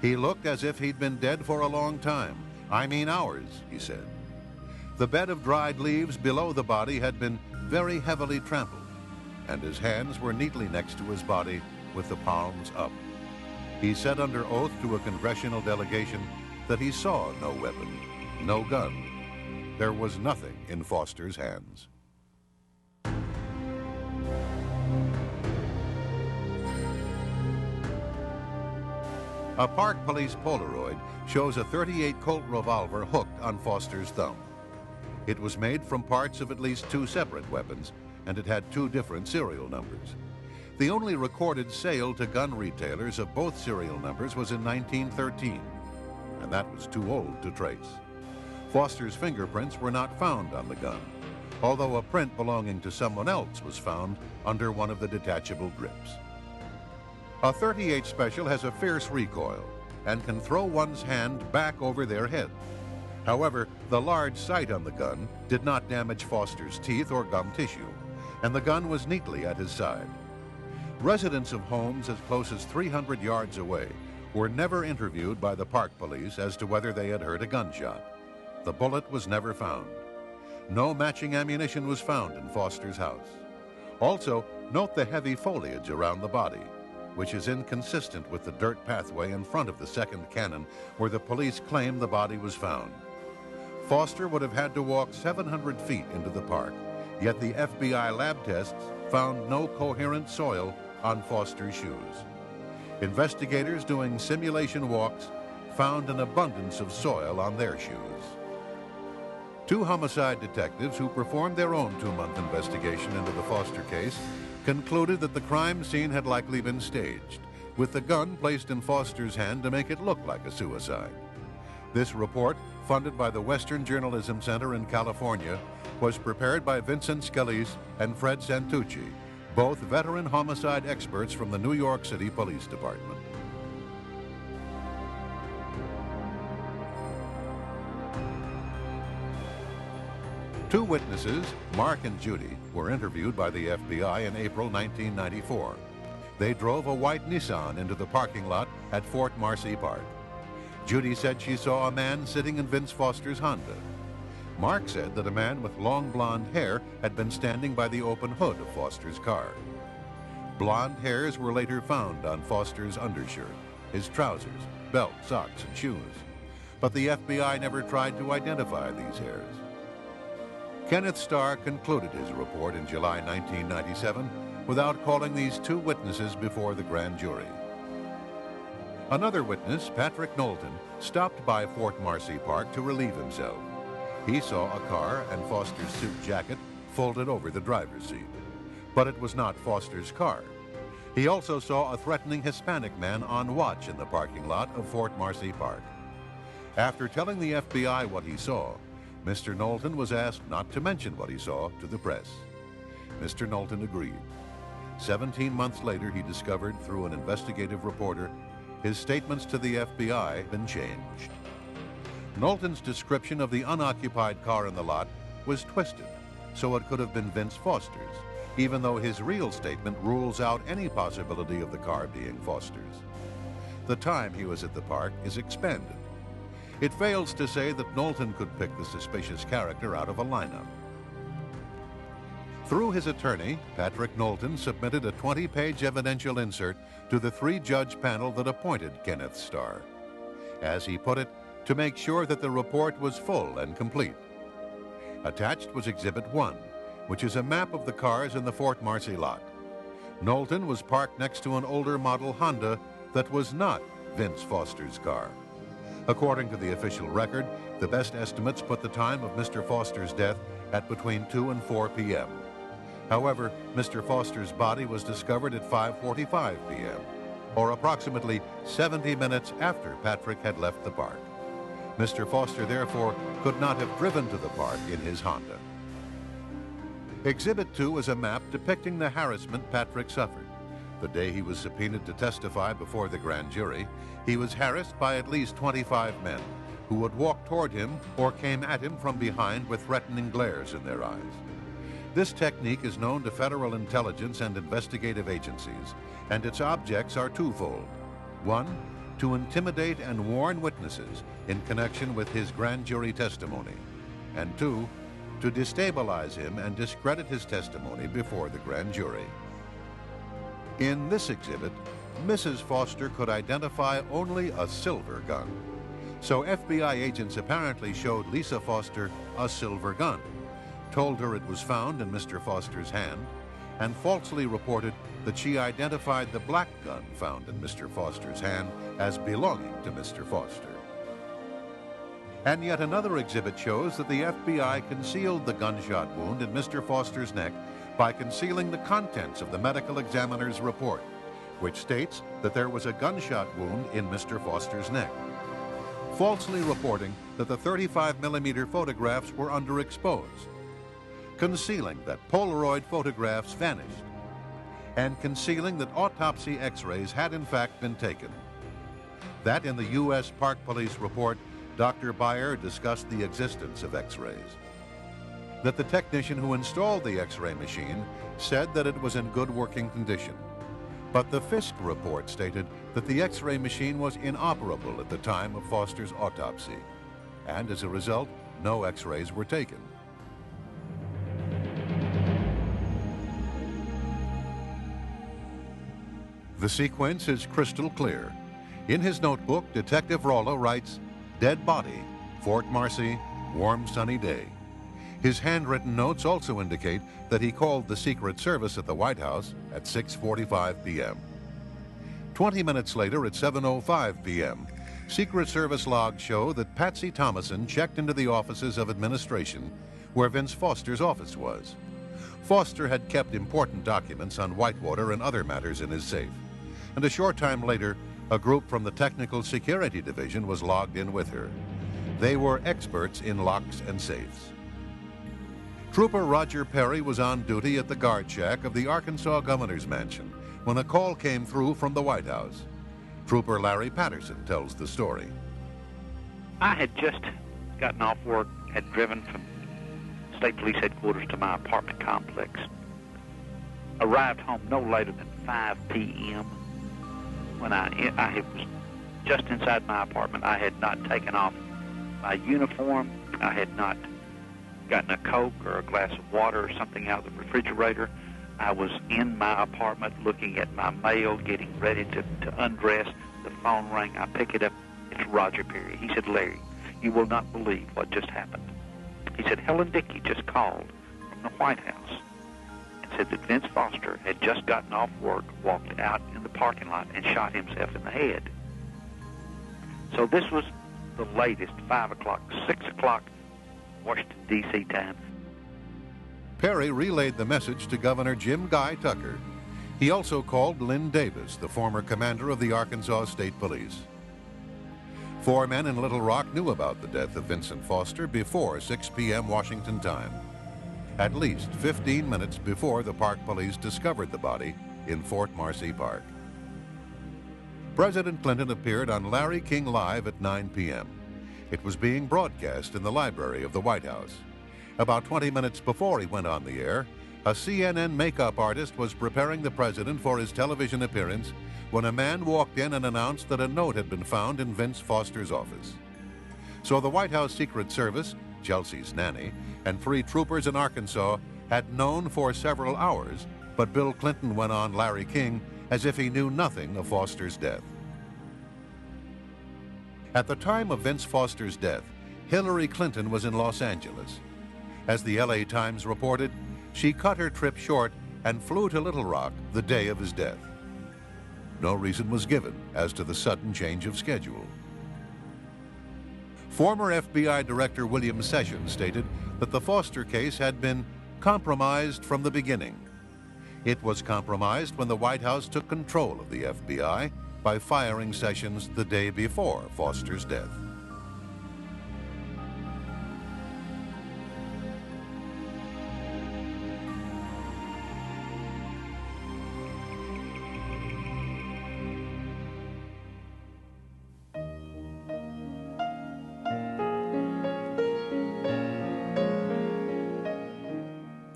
[SPEAKER 1] He looked as if he'd been dead for a long time. "I mean hours," he said. The bed of dried leaves below the body had been very heavily trampled, and his hands were neatly next to his body with the palms up. He said under oath to a congressional delegation that he saw no weapon, no gun. There was nothing in Foster's hands. A Park Police Polaroid shows a .38 Colt revolver hooked on Foster's thumb. It was made from parts of at least 2 separate weapons, and it had 2 different serial numbers. The only recorded sale to gun retailers of both serial numbers was in 1913, and that was too old to trace. Foster's fingerprints were not found on the gun, although a print belonging to someone else was found under one of the detachable grips. A .38 Special has a fierce recoil and can throw one's hand back over their head. However, the large sight on the gun did not damage Foster's teeth or gum tissue, and the gun was neatly at his side. Residents of homes as close as 300 yards away were never interviewed by the Park Police as to whether they had heard a gunshot. The bullet was never found. No matching ammunition was found in Foster's house. Also, note the heavy foliage around the body, which is inconsistent with the dirt pathway in front of the second cannon where the police claim the body was found. Foster would have had to walk 700 feet into the park, yet the FBI lab tests found no coherent soil on Foster's shoes. Investigators doing simulation walks found an abundance of soil on their shoes. 2 homicide detectives who performed their own 2-month investigation into the Foster case concluded that the crime scene had likely been staged, with the gun placed in Foster's hand to make it look like a suicide. This report, funded by the Western Journalism Center in California, was prepared by Vincent Scalise and Fred Santucci, both veteran homicide experts from the New York City Police Department. Two witnesses, Mark and Judy, were interviewed by the FBI in April 1994. They drove a white Nissan into the parking lot at Fort Marcy Park. Judy said she saw a man sitting in Vince Foster's Honda. Mark said that a man with long blonde hair had been standing by the open hood of Foster's car. Blonde hairs were later found on Foster's undershirt, his trousers, belt, socks, and shoes. But the FBI never tried to identify these hairs. Kenneth Starr concluded his report in July 1997 without calling these 2 witnesses before the grand jury. Another witness, Patrick Knowlton, stopped by Fort Marcy Park to relieve himself. He saw a car and Foster's suit jacket folded over the driver's seat. But it was not Foster's car. He also saw a threatening Hispanic man on watch in the parking lot of Fort Marcy Park. After telling the FBI what he saw, Mr. Knowlton was asked not to mention what he saw to the press. Mr. Knowlton agreed. 17 months later, he discovered through an investigative reporter his statements to the FBI had been changed. Knowlton's description of the unoccupied car in the lot was twisted, so it could have been Vince Foster's, even though his real statement rules out any possibility of the car being Foster's. The time he was at the park is expanded. It fails to say that Knowlton could pick the suspicious character out of a lineup. Through his attorney, Patrick Knowlton submitted a 20-page evidential insert to the 3-judge panel that appointed Kenneth Starr. As he put it, to make sure that the report was full and complete. Attached was Exhibit 1, which is a map of the cars in the Fort Marcy lot. Knowlton was parked next to an older model Honda that was not Vince Foster's car. According to the official record, the best estimates put the time of Mr. Foster's death at between 2 and 4 p.m. However, Mr. Foster's body was discovered at 5:45 p.m., or approximately 70 minutes after Patrick had left the park. Mr. Foster, therefore, could not have driven to the park in his Honda. Exhibit 2 is a map depicting the harassment Patrick suffered. The day he was subpoenaed to testify before the grand jury, he was harassed by at least 25 men who would walk toward him or came at him from behind with threatening glares in their eyes. This technique is known to federal intelligence and investigative agencies, and its objects are twofold. One, to intimidate and warn witnesses in connection with his grand jury testimony, and two, to destabilize him and discredit his testimony before the grand jury. In this exhibit, Mrs. Foster could identify only a silver gun. So FBI agents apparently showed Lisa Foster a silver gun, told her it was found in Mr. Foster's hand, and falsely reported that she identified the black gun found in Mr. Foster's hand as belonging to Mr. Foster. And yet another exhibit shows that the FBI concealed the gunshot wound in Mr. Foster's neck by concealing the contents of the medical examiner's report, which states that there was a gunshot wound in Mr. Foster's neck, falsely reporting that the 35mm photographs were underexposed, concealing that Polaroid photographs vanished, and concealing that autopsy x-rays had in fact been taken. That in the U.S. Park Police report, Dr. Beyer discussed the existence of x-rays. That the technician who installed the x-ray machine said that it was in good working condition. But the Fisk report stated that the x-ray machine was inoperable at the time of Foster's autopsy, and as a result, no x-rays were taken. The sequence is crystal clear. In his notebook, Detective Rollo writes, "Dead body, Fort Marcy, warm sunny day." His handwritten notes also indicate that he called the Secret Service at the White House at 6:45 p.m. 20 minutes later at 7:05 p.m., Secret Service logs show that Patsy Thomason checked into the offices of administration where Vince Foster's office was. Foster had kept important documents on Whitewater and other matters in his safe, and a short time later, a group from the Technical Security Division was logged in with her. They were experts in locks and safes. Trooper Roger Perry was on duty at the guard shack of the Arkansas Governor's Mansion when a call came through from the White House. Trooper Larry Patterson tells the story.
[SPEAKER 2] I had just gotten off work, had driven from State Police Headquarters to my apartment complex. Arrived home no later than 5 p.m. When I was just inside my apartment. I had not taken off my uniform. I had not gotten a Coke or a glass of water or something out of the refrigerator. I was in my apartment looking at my mail, getting ready to undress. The phone rang. I pick it up. It's Roger Perry. He said, "Larry, you will not believe what just happened." He said, "Helen Dickey just called from the White House and said that Vince Foster had just gotten off work, walked out in the parking lot, and shot himself in the head." So this was the latest, 5 o'clock, 6 o'clock, Washington, D.C. time.
[SPEAKER 1] Perry relayed the message to Governor Jim Guy Tucker. He also called Lynn Davis, the former commander of the Arkansas State Police. 4 men in Little Rock knew about the death of Vincent Foster before 6 p.m. Washington time, at least 15 minutes before the park police discovered the body in Fort Marcy Park. President Clinton appeared on Larry King Live at 9 p.m. It was being broadcast in the library of the White House. About 20 minutes before he went on the air, a CNN makeup artist was preparing the president for his television appearance when a man walked in and announced that a note had been found in Vince Foster's office. So the White House Secret Service, Chelsea's nanny, and 3 troopers in Arkansas had known for several hours, but Bill Clinton went on Larry King as if he knew nothing of Foster's death. At the time of Vince Foster's death, Hillary Clinton was in Los Angeles. As the LA Times reported, she cut her trip short and flew to Little Rock the day of his death. No reason was given as to the sudden change of schedule. Former FBI Director William Sessions stated that the Foster case had been compromised from the beginning. It was compromised when the White House took control of the FBI by firing Sessions the day before Foster's death.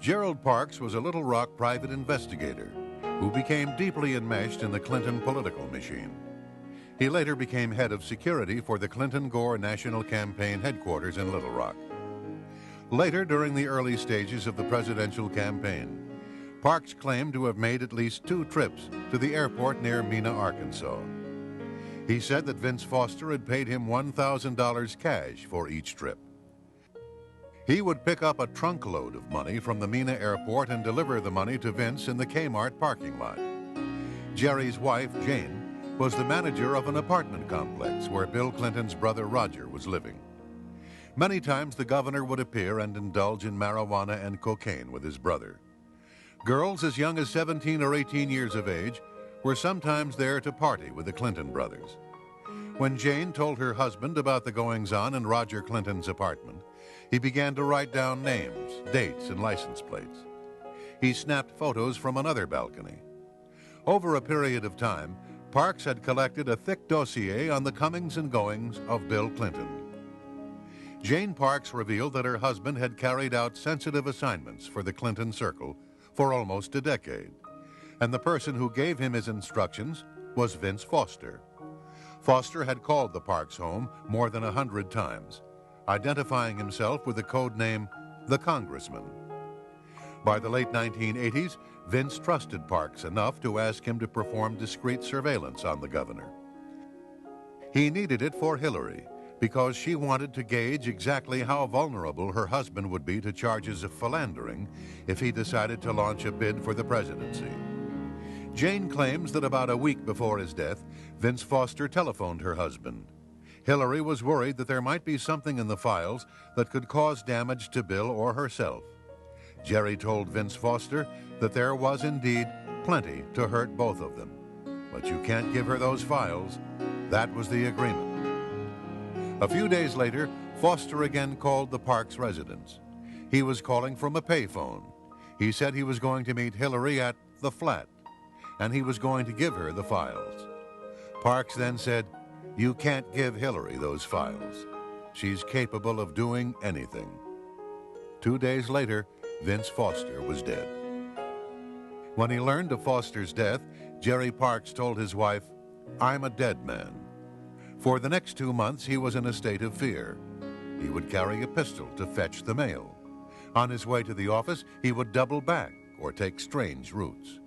[SPEAKER 1] Gerald Parks was a Little Rock private investigator who became deeply enmeshed in the Clinton political machine. He later became head of security for the Clinton-Gore National Campaign headquarters in Little Rock. Later, during the early stages of the presidential campaign, Parks claimed to have made at least 2 trips to the airport near Mena, Arkansas. He said that Vince Foster had paid him $1,000 cash for each trip. He would pick up a trunk load of money from the Mena airport and deliver the money to Vince in the Kmart parking lot. Jerry's wife, Jane, was the manager of an apartment complex where Bill Clinton's brother Roger was living. Many times the governor would appear and indulge in marijuana and cocaine with his brother. Girls as young as 17 or 18 years of age were sometimes there to party with the Clinton brothers. When Jane told her husband about the goings-on in Roger Clinton's apartment, he began to write down names, dates, and license plates. He snapped photos from another balcony. Over a period of time, Parks had collected a thick dossier on the comings and goings of Bill Clinton. Jane Parks revealed that her husband had carried out sensitive assignments for the Clinton circle for almost a decade, and the person who gave him his instructions was Vince Foster. Foster had called the Parks home more than 100 times, identifying himself with the code name the Congressman. By the late 1980s, Vince trusted Parks enough to ask him to perform discreet surveillance on the governor. He needed it for Hillary because she wanted to gauge exactly how vulnerable her husband would be to charges of philandering if he decided to launch a bid for the presidency. Jane claims that about a week before his death, Vince Foster telephoned her husband. Hillary was worried that there might be something in the files that could cause damage to Bill or herself. Jerry told Vince Foster that there was indeed plenty to hurt both of them. But you can't give her those files. That was the agreement. A few days later, Foster again called the Parks residence. He was calling from a payphone. He said he was going to meet Hillary at the flat, and he was going to give her the files. Parks then said, "You can't give Hillary those files. She's capable of doing anything." 2 days later, Vince Foster was dead. When he learned of Foster's death, Jerry Parks told his wife, "I'm a dead man." For the next 2 months, he was in a state of fear. He would carry a pistol to fetch the mail. On his way to the office, he would double back or take strange routes.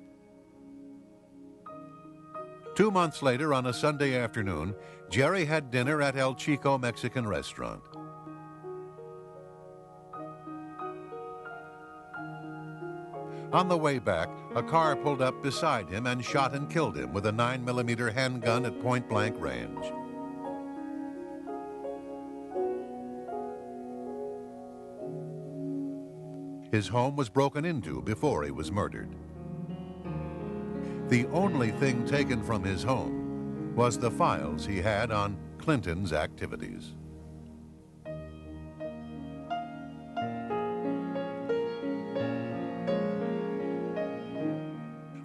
[SPEAKER 1] 2 months later, on a Sunday afternoon, Jerry had dinner at El Chico Mexican restaurant. On the way back, a car pulled up beside him and shot and killed him with a 9mm handgun at point-blank range. His home was broken into before he was murdered. The only thing taken from his home was the files he had on Clinton's activities.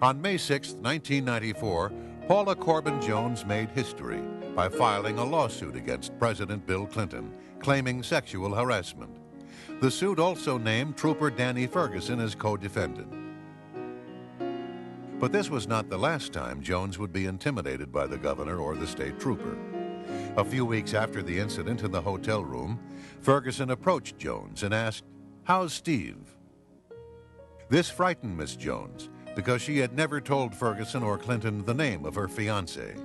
[SPEAKER 1] On May 6, 1994, Paula Corbin Jones made history by filing a lawsuit against President Bill Clinton, claiming sexual harassment. The suit also named Trooper Danny Ferguson as co-defendant. But this was not the last time Jones would be intimidated by the governor or the state trooper. A few weeks after the incident in the hotel room, Ferguson approached Jones and asked, "How's Steve?" This frightened Miss Jones, because she had never told Ferguson or Clinton the name of her fiancé.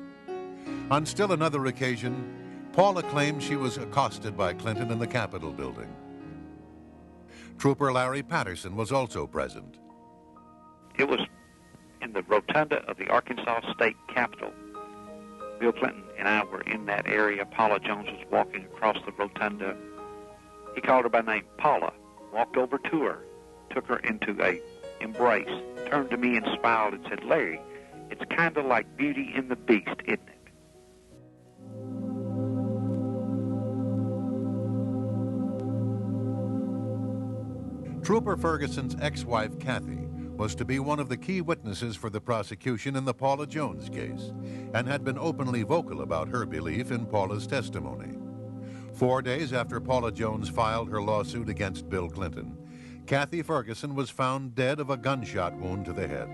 [SPEAKER 1] On still another occasion, Paula claimed she was accosted by Clinton in the Capitol building. Trooper Larry Patterson was also present.
[SPEAKER 2] It was in the rotunda of the Arkansas State Capitol. Bill Clinton and I were in that area. Paula Jones was walking across the rotunda. He called her by name, Paula, walked over to her, took her into a embrace, turned to me and smiled and said, "Larry, it's kind of like Beauty and the Beast, isn't it?"
[SPEAKER 1] Trooper Ferguson's ex-wife, Kathy, was to be one of the key witnesses for the prosecution in the Paula Jones case and had been openly vocal about her belief in Paula's testimony. 4 days after Paula Jones filed her lawsuit against Bill Clinton, Kathy Ferguson was found dead of a gunshot wound to the head.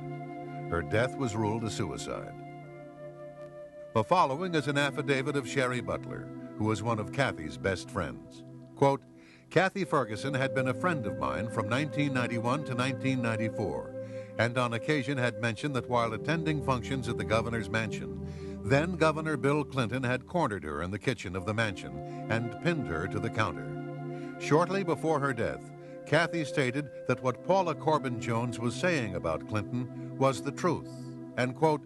[SPEAKER 1] Her death was ruled a suicide. The following is an affidavit of Sherry Butler, who was one of Kathy's best friends. Quote, "Kathy Ferguson had been a friend of mine from 1991 to 1994, and on occasion had mentioned that while attending functions at the governor's mansion, then Governor Bill Clinton had cornered her in the kitchen of the mansion and pinned her to the counter. Shortly before her death, Kathy stated that what Paula Corbin Jones was saying about Clinton was the truth, and, quote,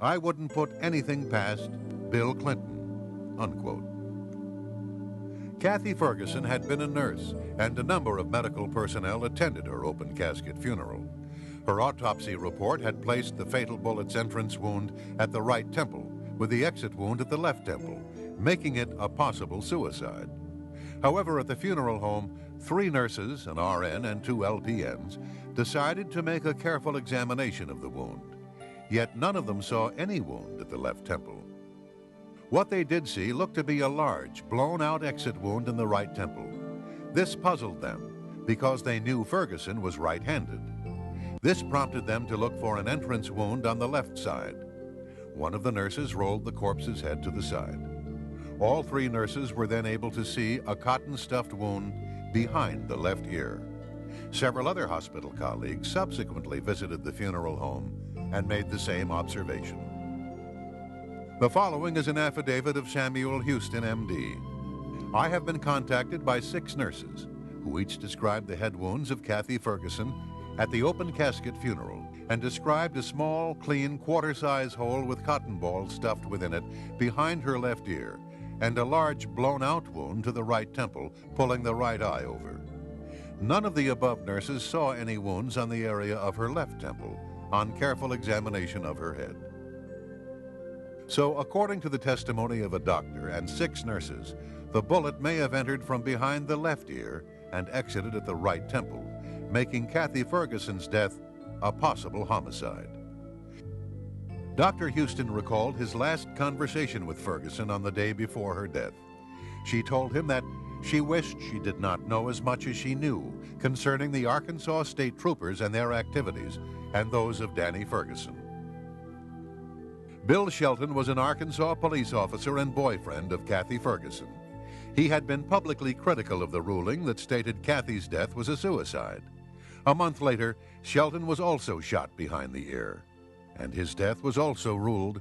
[SPEAKER 1] "I wouldn't put anything past Bill Clinton," unquote. Kathy Ferguson had been a nurse, and a number of medical personnel attended her open casket funeral. Her autopsy report had placed the fatal bullet's entrance wound at the right temple, with the exit wound at the left temple, making it a possible suicide. However, at the funeral home, 3 nurses, an RN and 2 LPNs, decided to make a careful examination of the wound. Yet none of them saw any wound at the left temple. What they did see looked to be a large, blown-out exit wound in the right temple. This puzzled them because they knew Ferguson was right-handed. This prompted them to look for an entrance wound on the left side. One of the nurses rolled the corpse's head to the side. All 3 nurses were then able to see a cotton-stuffed wound behind the left ear. Several other hospital colleagues subsequently visited the funeral home and made the same observation. The following is an affidavit of Samuel Houston, M.D. "I have been contacted by 6 nurses who each described the head wounds of Kathy Ferguson at the open casket funeral and described a small, clean, quarter-size hole with cotton balls stuffed within it behind her left ear and a large blown-out wound to the right temple, pulling the right eye over. None of the above nurses saw any wounds on the area of her left temple on careful examination of her head." So, according to the testimony of a doctor and 6 nurses, the bullet may have entered from behind the left ear and exited at the right temple, making Kathy Ferguson's death a possible homicide. Dr. Houston recalled his last conversation with Ferguson on the day before her death. She told him that she wished she did not know as much as she knew concerning the Arkansas State Troopers and their activities and those of Danny Ferguson. Bill Shelton was an Arkansas police officer and boyfriend of Kathy Ferguson. He had been publicly critical of the ruling that stated Kathy's death was a suicide. A month later, Shelton was also shot behind the ear, and his death was also ruled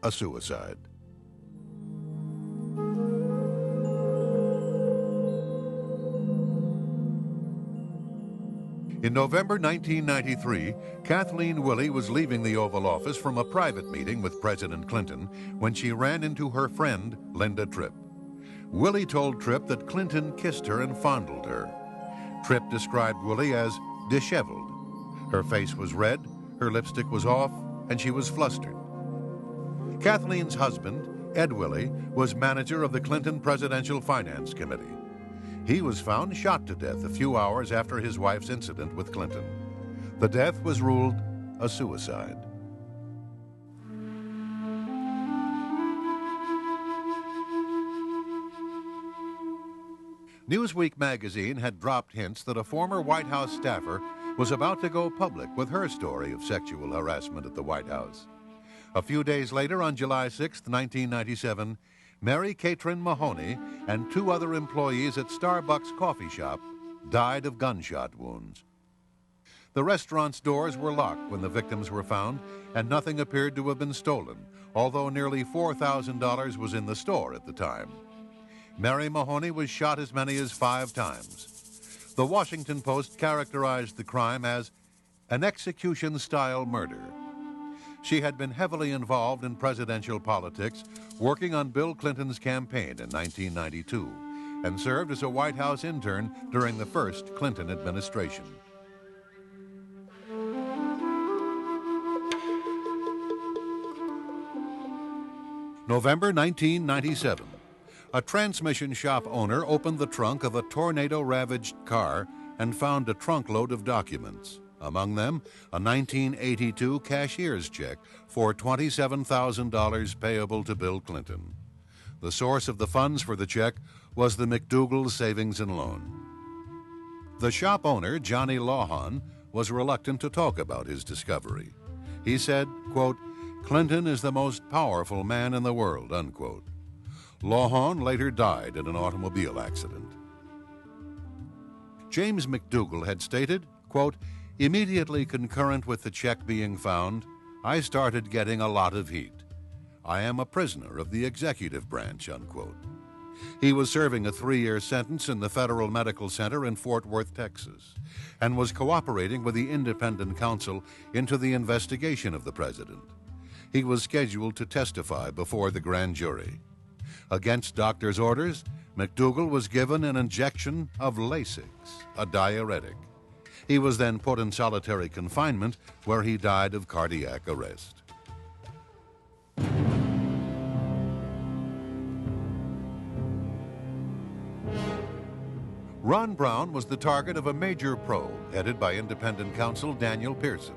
[SPEAKER 1] a suicide. In November 1993, Kathleen Willey was leaving the Oval Office from a private meeting with President Clinton when she ran into her friend, Linda Tripp. Willey told Tripp that Clinton kissed her and fondled her. Tripp described Willie as disheveled. Her face was red, her lipstick was off, and she was flustered. Kathleen's husband, Ed Willie, was manager of the Clinton Presidential Finance Committee. He was found shot to death a few hours after his wife's incident with Clinton. The death was ruled a suicide. Newsweek magazine had dropped hints that a former White House staffer was about to go public with her story of sexual harassment at the White House. A few days later, on July 6, 1997, Mary Catrin Mahoney and two other employees at Starbucks coffee shop died of gunshot wounds. The restaurant's doors were locked when the victims were found, and nothing appeared to have been stolen, although nearly $4,000 was in the store at the time. Mary Mahoney was shot as many as 5 times. The Washington Post characterized the crime as an execution-style murder. She had been heavily involved in presidential politics, working on Bill Clinton's campaign in 1992, and served as a White House intern during the first Clinton administration. November 1997. A transmission shop owner opened the trunk of a tornado-ravaged car and found a trunkload of documents. Among them, a 1982 cashier's check for $27,000 payable to Bill Clinton. The source of the funds for the check was the McDougal Savings and Loan. The shop owner, Johnny Lawhon, was reluctant to talk about his discovery. He said, quote, "Clinton is the most powerful man in the world," unquote. Lawhon later died in an automobile accident. James McDougal had stated, quote, "Immediately concurrent with the check being found, I started getting a lot of heat. I am a prisoner of the executive branch," unquote. He was serving a 3-year sentence in the Federal Medical Center in Fort Worth, Texas, and was cooperating with the independent counsel into the investigation of the president. He was scheduled to testify before the grand jury. Against doctor's orders, McDougal was given an injection of Lasix, a diuretic. He was then put in solitary confinement, where he died of cardiac arrest. Ron Brown was the target of a major probe headed by independent counsel Daniel Pearson.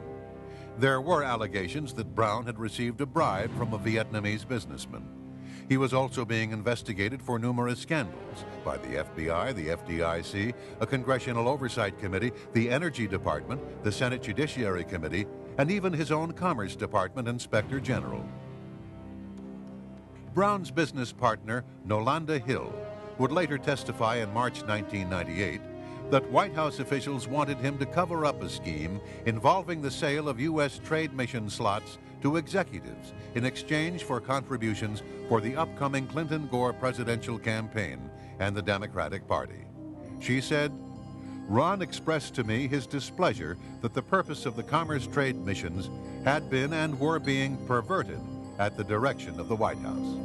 [SPEAKER 1] There were allegations that Brown had received a bribe from a Vietnamese businessman. He was also being investigated for numerous scandals by the FBI, the FDIC, a Congressional Oversight Committee, the Energy Department, the Senate Judiciary Committee, and even his own Commerce Department Inspector General. Brown's business partner, Nolanda Hill, would later testify in March 1998 that White House officials wanted him to cover up a scheme involving the sale of U.S. trade mission slots to executives in exchange for contributions for the upcoming Clinton-Gore presidential campaign and the Democratic Party. She said, "Ron expressed to me his displeasure that the purpose of the commerce trade missions had been and were being perverted at the direction of the White House."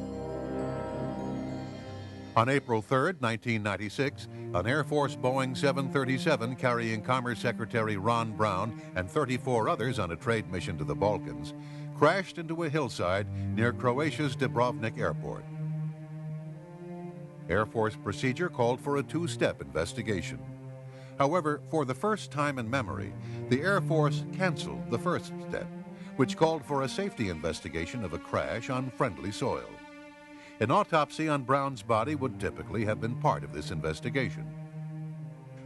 [SPEAKER 1] On April 3, 1996, an Air Force Boeing 737 carrying Commerce Secretary Ron Brown and 34 others on a trade mission to the Balkans crashed into a hillside near Croatia's Dubrovnik Airport. Air Force procedure called for a 2-step investigation. However, for the first time in memory, the Air Force canceled the first step, which called for a safety investigation of a crash on friendly soil. An autopsy on Brown's body would typically have been part of this investigation.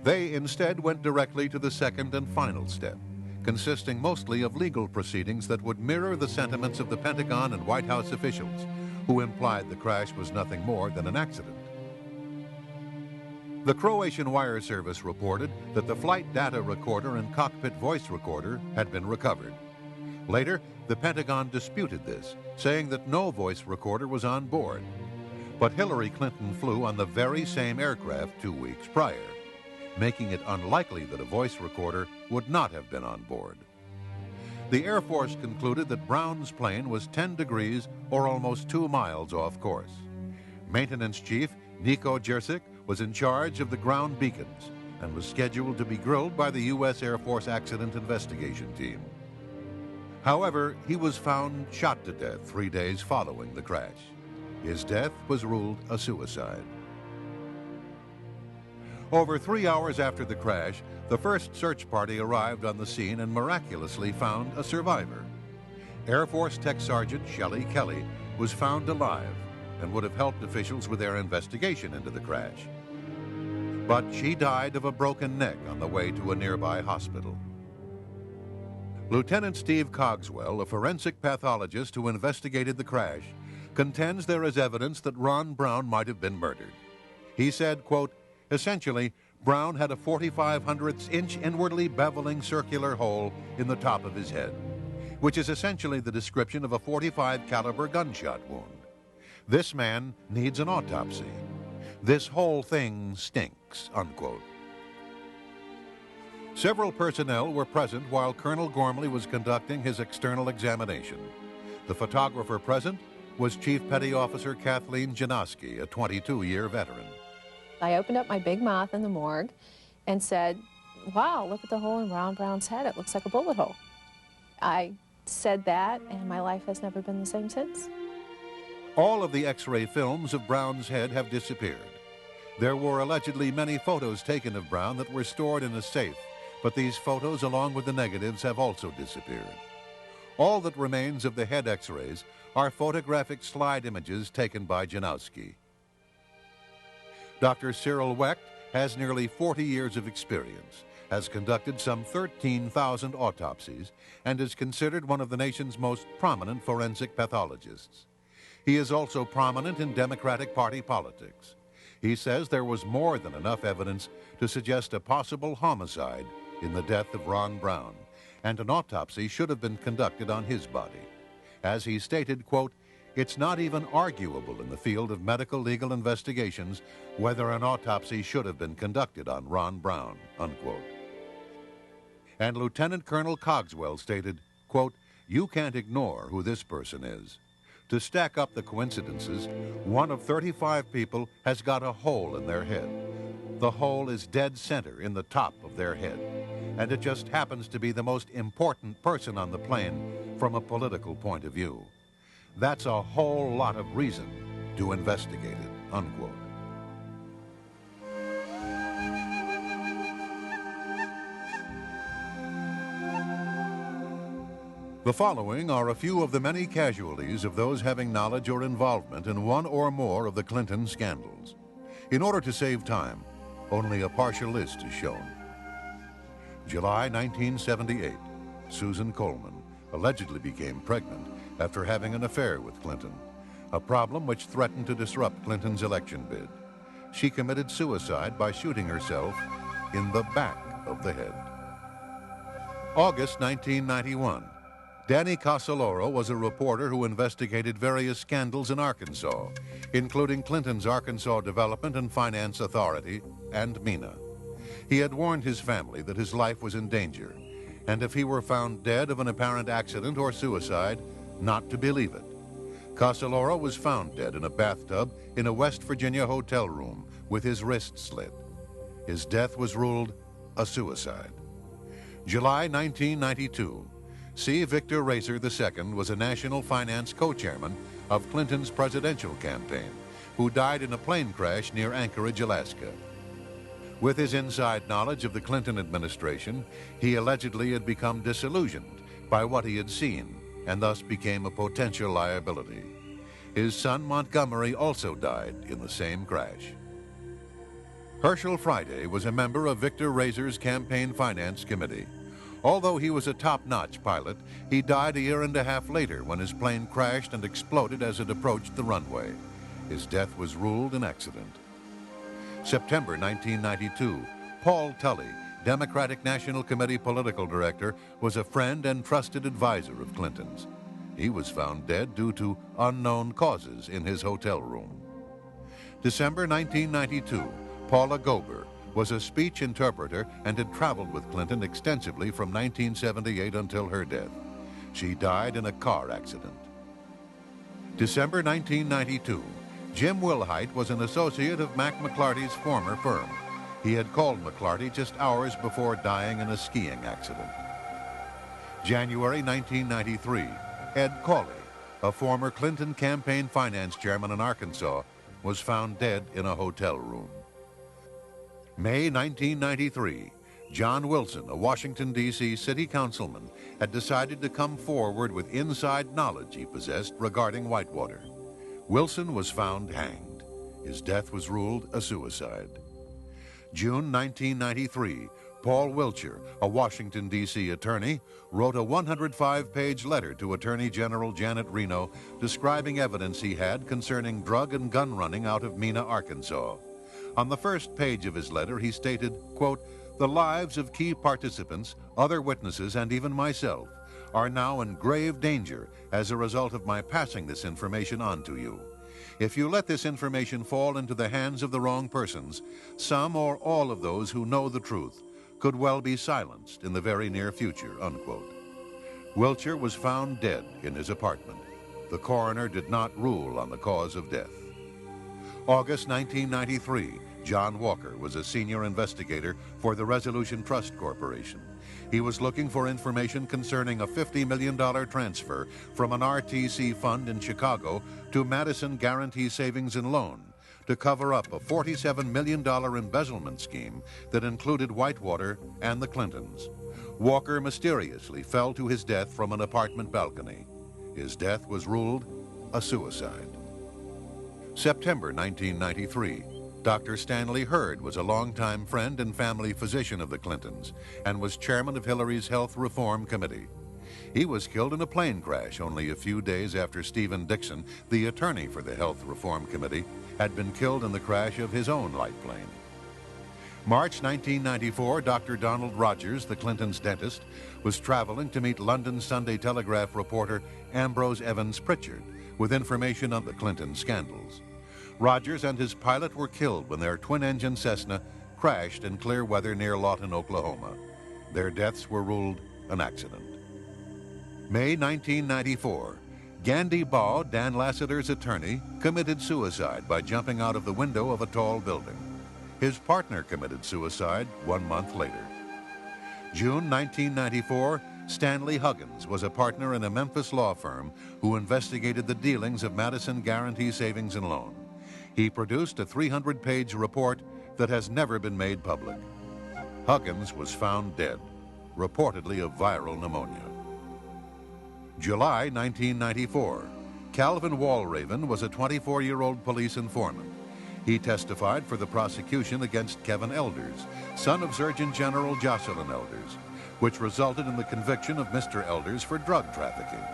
[SPEAKER 1] They instead went directly to the second and final step, consisting mostly of legal proceedings that would mirror the sentiments of the Pentagon and White House officials, who implied the crash was nothing more than an accident. The Croatian wire service reported that the flight data recorder and cockpit voice recorder had been recovered. Later, the Pentagon disputed this, saying that no voice recorder was on board. But Hillary Clinton flew on the very same aircraft 2 weeks prior, making it unlikely that a voice recorder would not have been on board. The Air Force concluded that Brown's plane was 10 degrees or almost 2 miles off course. Maintenance Chief Nico Jersic was in charge of the ground beacons, and was scheduled to be grilled by the U.S. Air Force Accident Investigation Team. However, he was found shot to death 3 days following the crash. His death was ruled a suicide. Over 3 hours after the crash, the first search party arrived on the scene and miraculously found a survivor. Air Force Tech Sergeant Shelley Kelly was found alive and would have helped officials with their investigation into the crash. But she died of a broken neck on the way to a nearby hospital. Lieutenant Steve Cogswell, a forensic pathologist who investigated the crash, contends there is evidence that Ron Brown might have been murdered. He said, quote, "Essentially, Brown had a 45/100-inch inwardly beveling circular hole in the top of his head, which is essentially the description of a .45 caliber gunshot wound. This man needs an autopsy. This whole thing stinks," unquote. Several personnel were present while Colonel Gormley was conducting his external examination. The photographer present was Chief Petty Officer Kathleen Janoski, a 22-year veteran.
[SPEAKER 9] I opened up my big mouth in the morgue and said, "Wow, look at the hole in Ron Brown's head. It looks like a bullet hole." I said that, and my life has never been the same since.
[SPEAKER 1] All of the X-ray films of Brown's head have disappeared. There were allegedly many photos taken of Brown that were stored in a safe, but these photos, along with the negatives, have also disappeared. All that remains of the head X-rays are photographic slide images taken by Janowski. Dr. Cyril Wecht has nearly 40 years of experience, has conducted some 13,000 autopsies, and is considered one of the nation's most prominent forensic pathologists. He is also prominent in Democratic Party politics. He says there was more than enough evidence to suggest a possible homicide in the death of Ron Brown, and an autopsy should have been conducted on his body. As he stated, quote, "It's not even arguable in the field of medical legal investigations whether an autopsy should have been conducted on Ron Brown," unquote. And Lieutenant Colonel Cogswell stated, quote, "You can't ignore who this person is. To stack up the coincidences, one of 35 people has got a hole in their head. The hole is dead center in the top of their head, and it just happens to be the most important person on the plane from a political point of view. That's a whole lot of reason to investigate it," unquote. The following are a few of the many casualties of those having knowledge or involvement in one or more of the Clinton scandals. In order to save time, only a partial list is shown. July 1978, Susan Coleman allegedly became pregnant after having an affair with Clinton, a problem which threatened to disrupt Clinton's election bid. She committed suicide by shooting herself in the back of the head. August 1991, Danny Casoloro was a reporter who investigated various scandals in Arkansas, including Clinton's Arkansas Development and Finance Authority and MENA. He had warned his family that his life was in danger, and if he were found dead of an apparent accident or suicide, not to believe it. Casoloro was found dead in a bathtub in a West Virginia hotel room with his wrist slit. His death was ruled a suicide. July 1992, C. Victor Racer II was a national finance co-chairman of Clinton's presidential campaign, who died in a plane crash near Anchorage, Alaska. With his inside knowledge of the Clinton administration, he allegedly had become disillusioned by what he had seen and thus became a potential liability. His son Montgomery also died in the same crash. Herschel Friday was a member of Victor Racer's campaign finance committee. Although he was a top-notch pilot, he died a year and a half later when his plane crashed and exploded as it approached the runway. His death was ruled an accident. September 1992, Paul Tully, Democratic National Committee political director, was a friend and trusted advisor of Clinton's. He was found dead due to unknown causes in his hotel room. December 1992, Paula Gober was a speech interpreter and had traveled with Clinton extensively from 1978 until her death. She died in a car accident. December 1992, Jim Wilhite was an associate of Mac McClarty's former firm. He had called McClarty just hours before dying in a skiing accident. January 1993, Ed Cawley, a former Clinton campaign finance chairman in Arkansas, was found dead in a hotel room. May 1993, John Wilson, a Washington, D.C. city councilman, had decided to come forward with inside knowledge he possessed regarding Whitewater. Wilson was found hanged. His death was ruled a suicide. June 1993, Paul Wiltshire, a Washington, D.C. attorney, wrote a 105-page letter to Attorney General Janet Reno describing evidence he had concerning drug and gun running out of Mena, Arkansas. On the first page of his letter, he stated, quote, "The lives of key participants, other witnesses, and even myself are now in grave danger as a result of my passing this information on to you. If you let this information fall into the hands of the wrong persons, some or all of those who know the truth could well be silenced in the very near future," unquote. Wiltshire was found dead in his apartment. The coroner did not rule on the cause of death. August 1993, John Walker was a senior investigator for the Resolution Trust Corporation. He was looking for information concerning a $50 million transfer from an RTC fund in Chicago to Madison Guarantee Savings and Loan to cover up a $47 million embezzlement scheme that included Whitewater and the Clintons. Walker mysteriously fell to his death from an apartment balcony. His death was ruled a suicide. September 1993. Dr. Stanley Hurd was a longtime friend and family physician of the Clintons and was chairman of Hillary's Health Reform Committee. He was killed in a plane crash only a few days after Stephen Dixon, the attorney for the Health Reform Committee, had been killed in the crash of his own light plane. March 1994, Dr. Donald Rogers, the Clintons' dentist, was traveling to meet London Sunday Telegraph reporter Ambrose Evans Pritchard with information on the Clinton scandals. Rogers and his pilot were killed when their twin-engine Cessna crashed in clear weather near Lawton, Oklahoma. Their deaths were ruled an accident. May 1994, Gandhi Baugh, Dan Lassiter's attorney, committed suicide by jumping out of the window of a tall building. His partner committed suicide 1 month later. June 1994, Stanley Huggins was a partner in a Memphis law firm who investigated the dealings of Madison Guarantee Savings and Loan. He produced a 300-page report that has never been made public. Huggins was found dead, reportedly of viral pneumonia. July 1994, Calvin Walraven was a 24-year-old police informant. He testified for the prosecution against Kevin Elders, son of Surgeon General Jocelyn Elders, which resulted in the conviction of Mr. Elders for drug trafficking.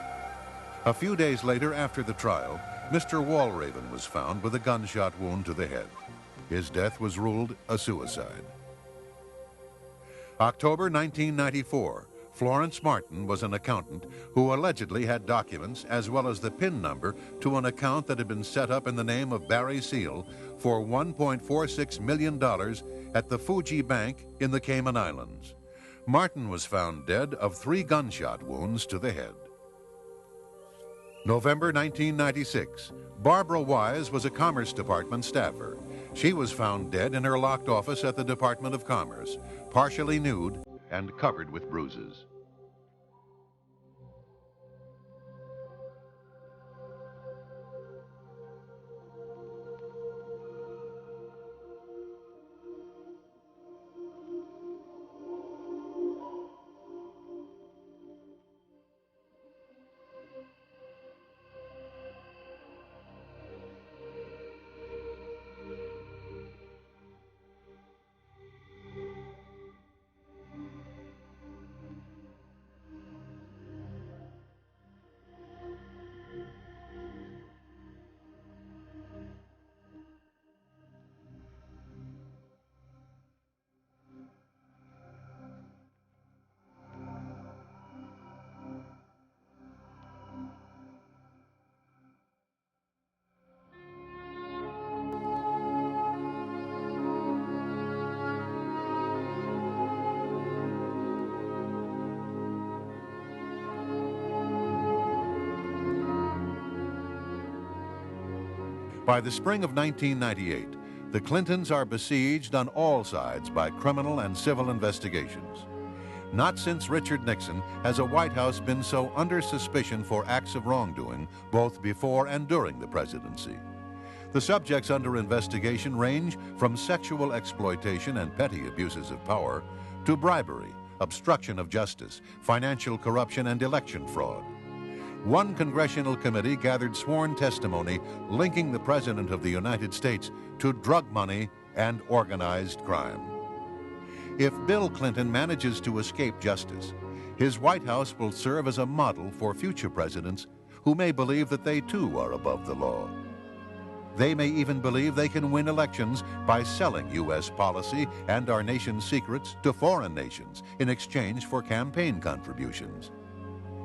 [SPEAKER 1] A few days later, after the trial, Mr. Walraven was found with a gunshot wound to the head. His death was ruled a suicide. October 1994, Florence Martin was an accountant who allegedly had documents as well as the PIN number to an account that had been set up in the name of Barry Seal for $1.46 million at the Fuji Bank in the Cayman Islands. Martin was found dead of 3 gunshot wounds to the head. November 1996, Barbara Wise was a Commerce Department staffer. She was found dead in her locked office at the Department of Commerce, partially nude and covered with bruises. By the spring of 1998, the Clintons are besieged on all sides by criminal and civil investigations. Not since Richard Nixon has a White House been so under suspicion for acts of wrongdoing, both before and during the presidency. The subjects under investigation range from sexual exploitation and petty abuses of power to bribery, obstruction of justice, financial corruption, and election fraud. One congressional committee gathered sworn testimony linking the President of the United States to drug money and organized crime. If Bill Clinton manages to escape justice, his White House will serve as a model for future presidents who may believe that they too are above the law. They may even believe they can win elections by selling U.S. policy and our nation's secrets to foreign nations in exchange for campaign contributions.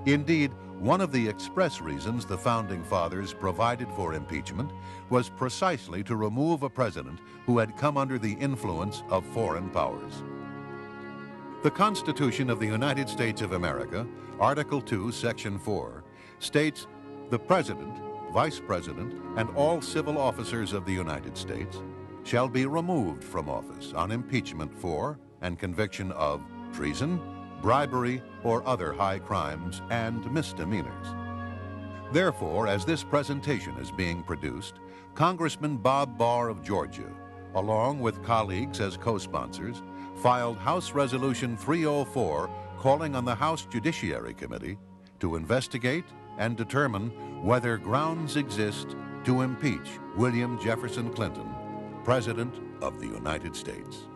[SPEAKER 1] Indeed, one of the express reasons the Founding Fathers provided for impeachment was precisely to remove a president who had come under the influence of foreign powers. The Constitution of the United States of America, Article 2, Section 4, states, "The President, Vice President, and all civil officers of the United States shall be removed from office on impeachment for and conviction of treason, bribery, or other high crimes and misdemeanors." Therefore, as this presentation is being produced, Congressman Bob Barr of Georgia, along with colleagues as co-sponsors, filed House Resolution 304 calling on the House Judiciary Committee to investigate and determine whether grounds exist to impeach William Jefferson Clinton, President of the United States.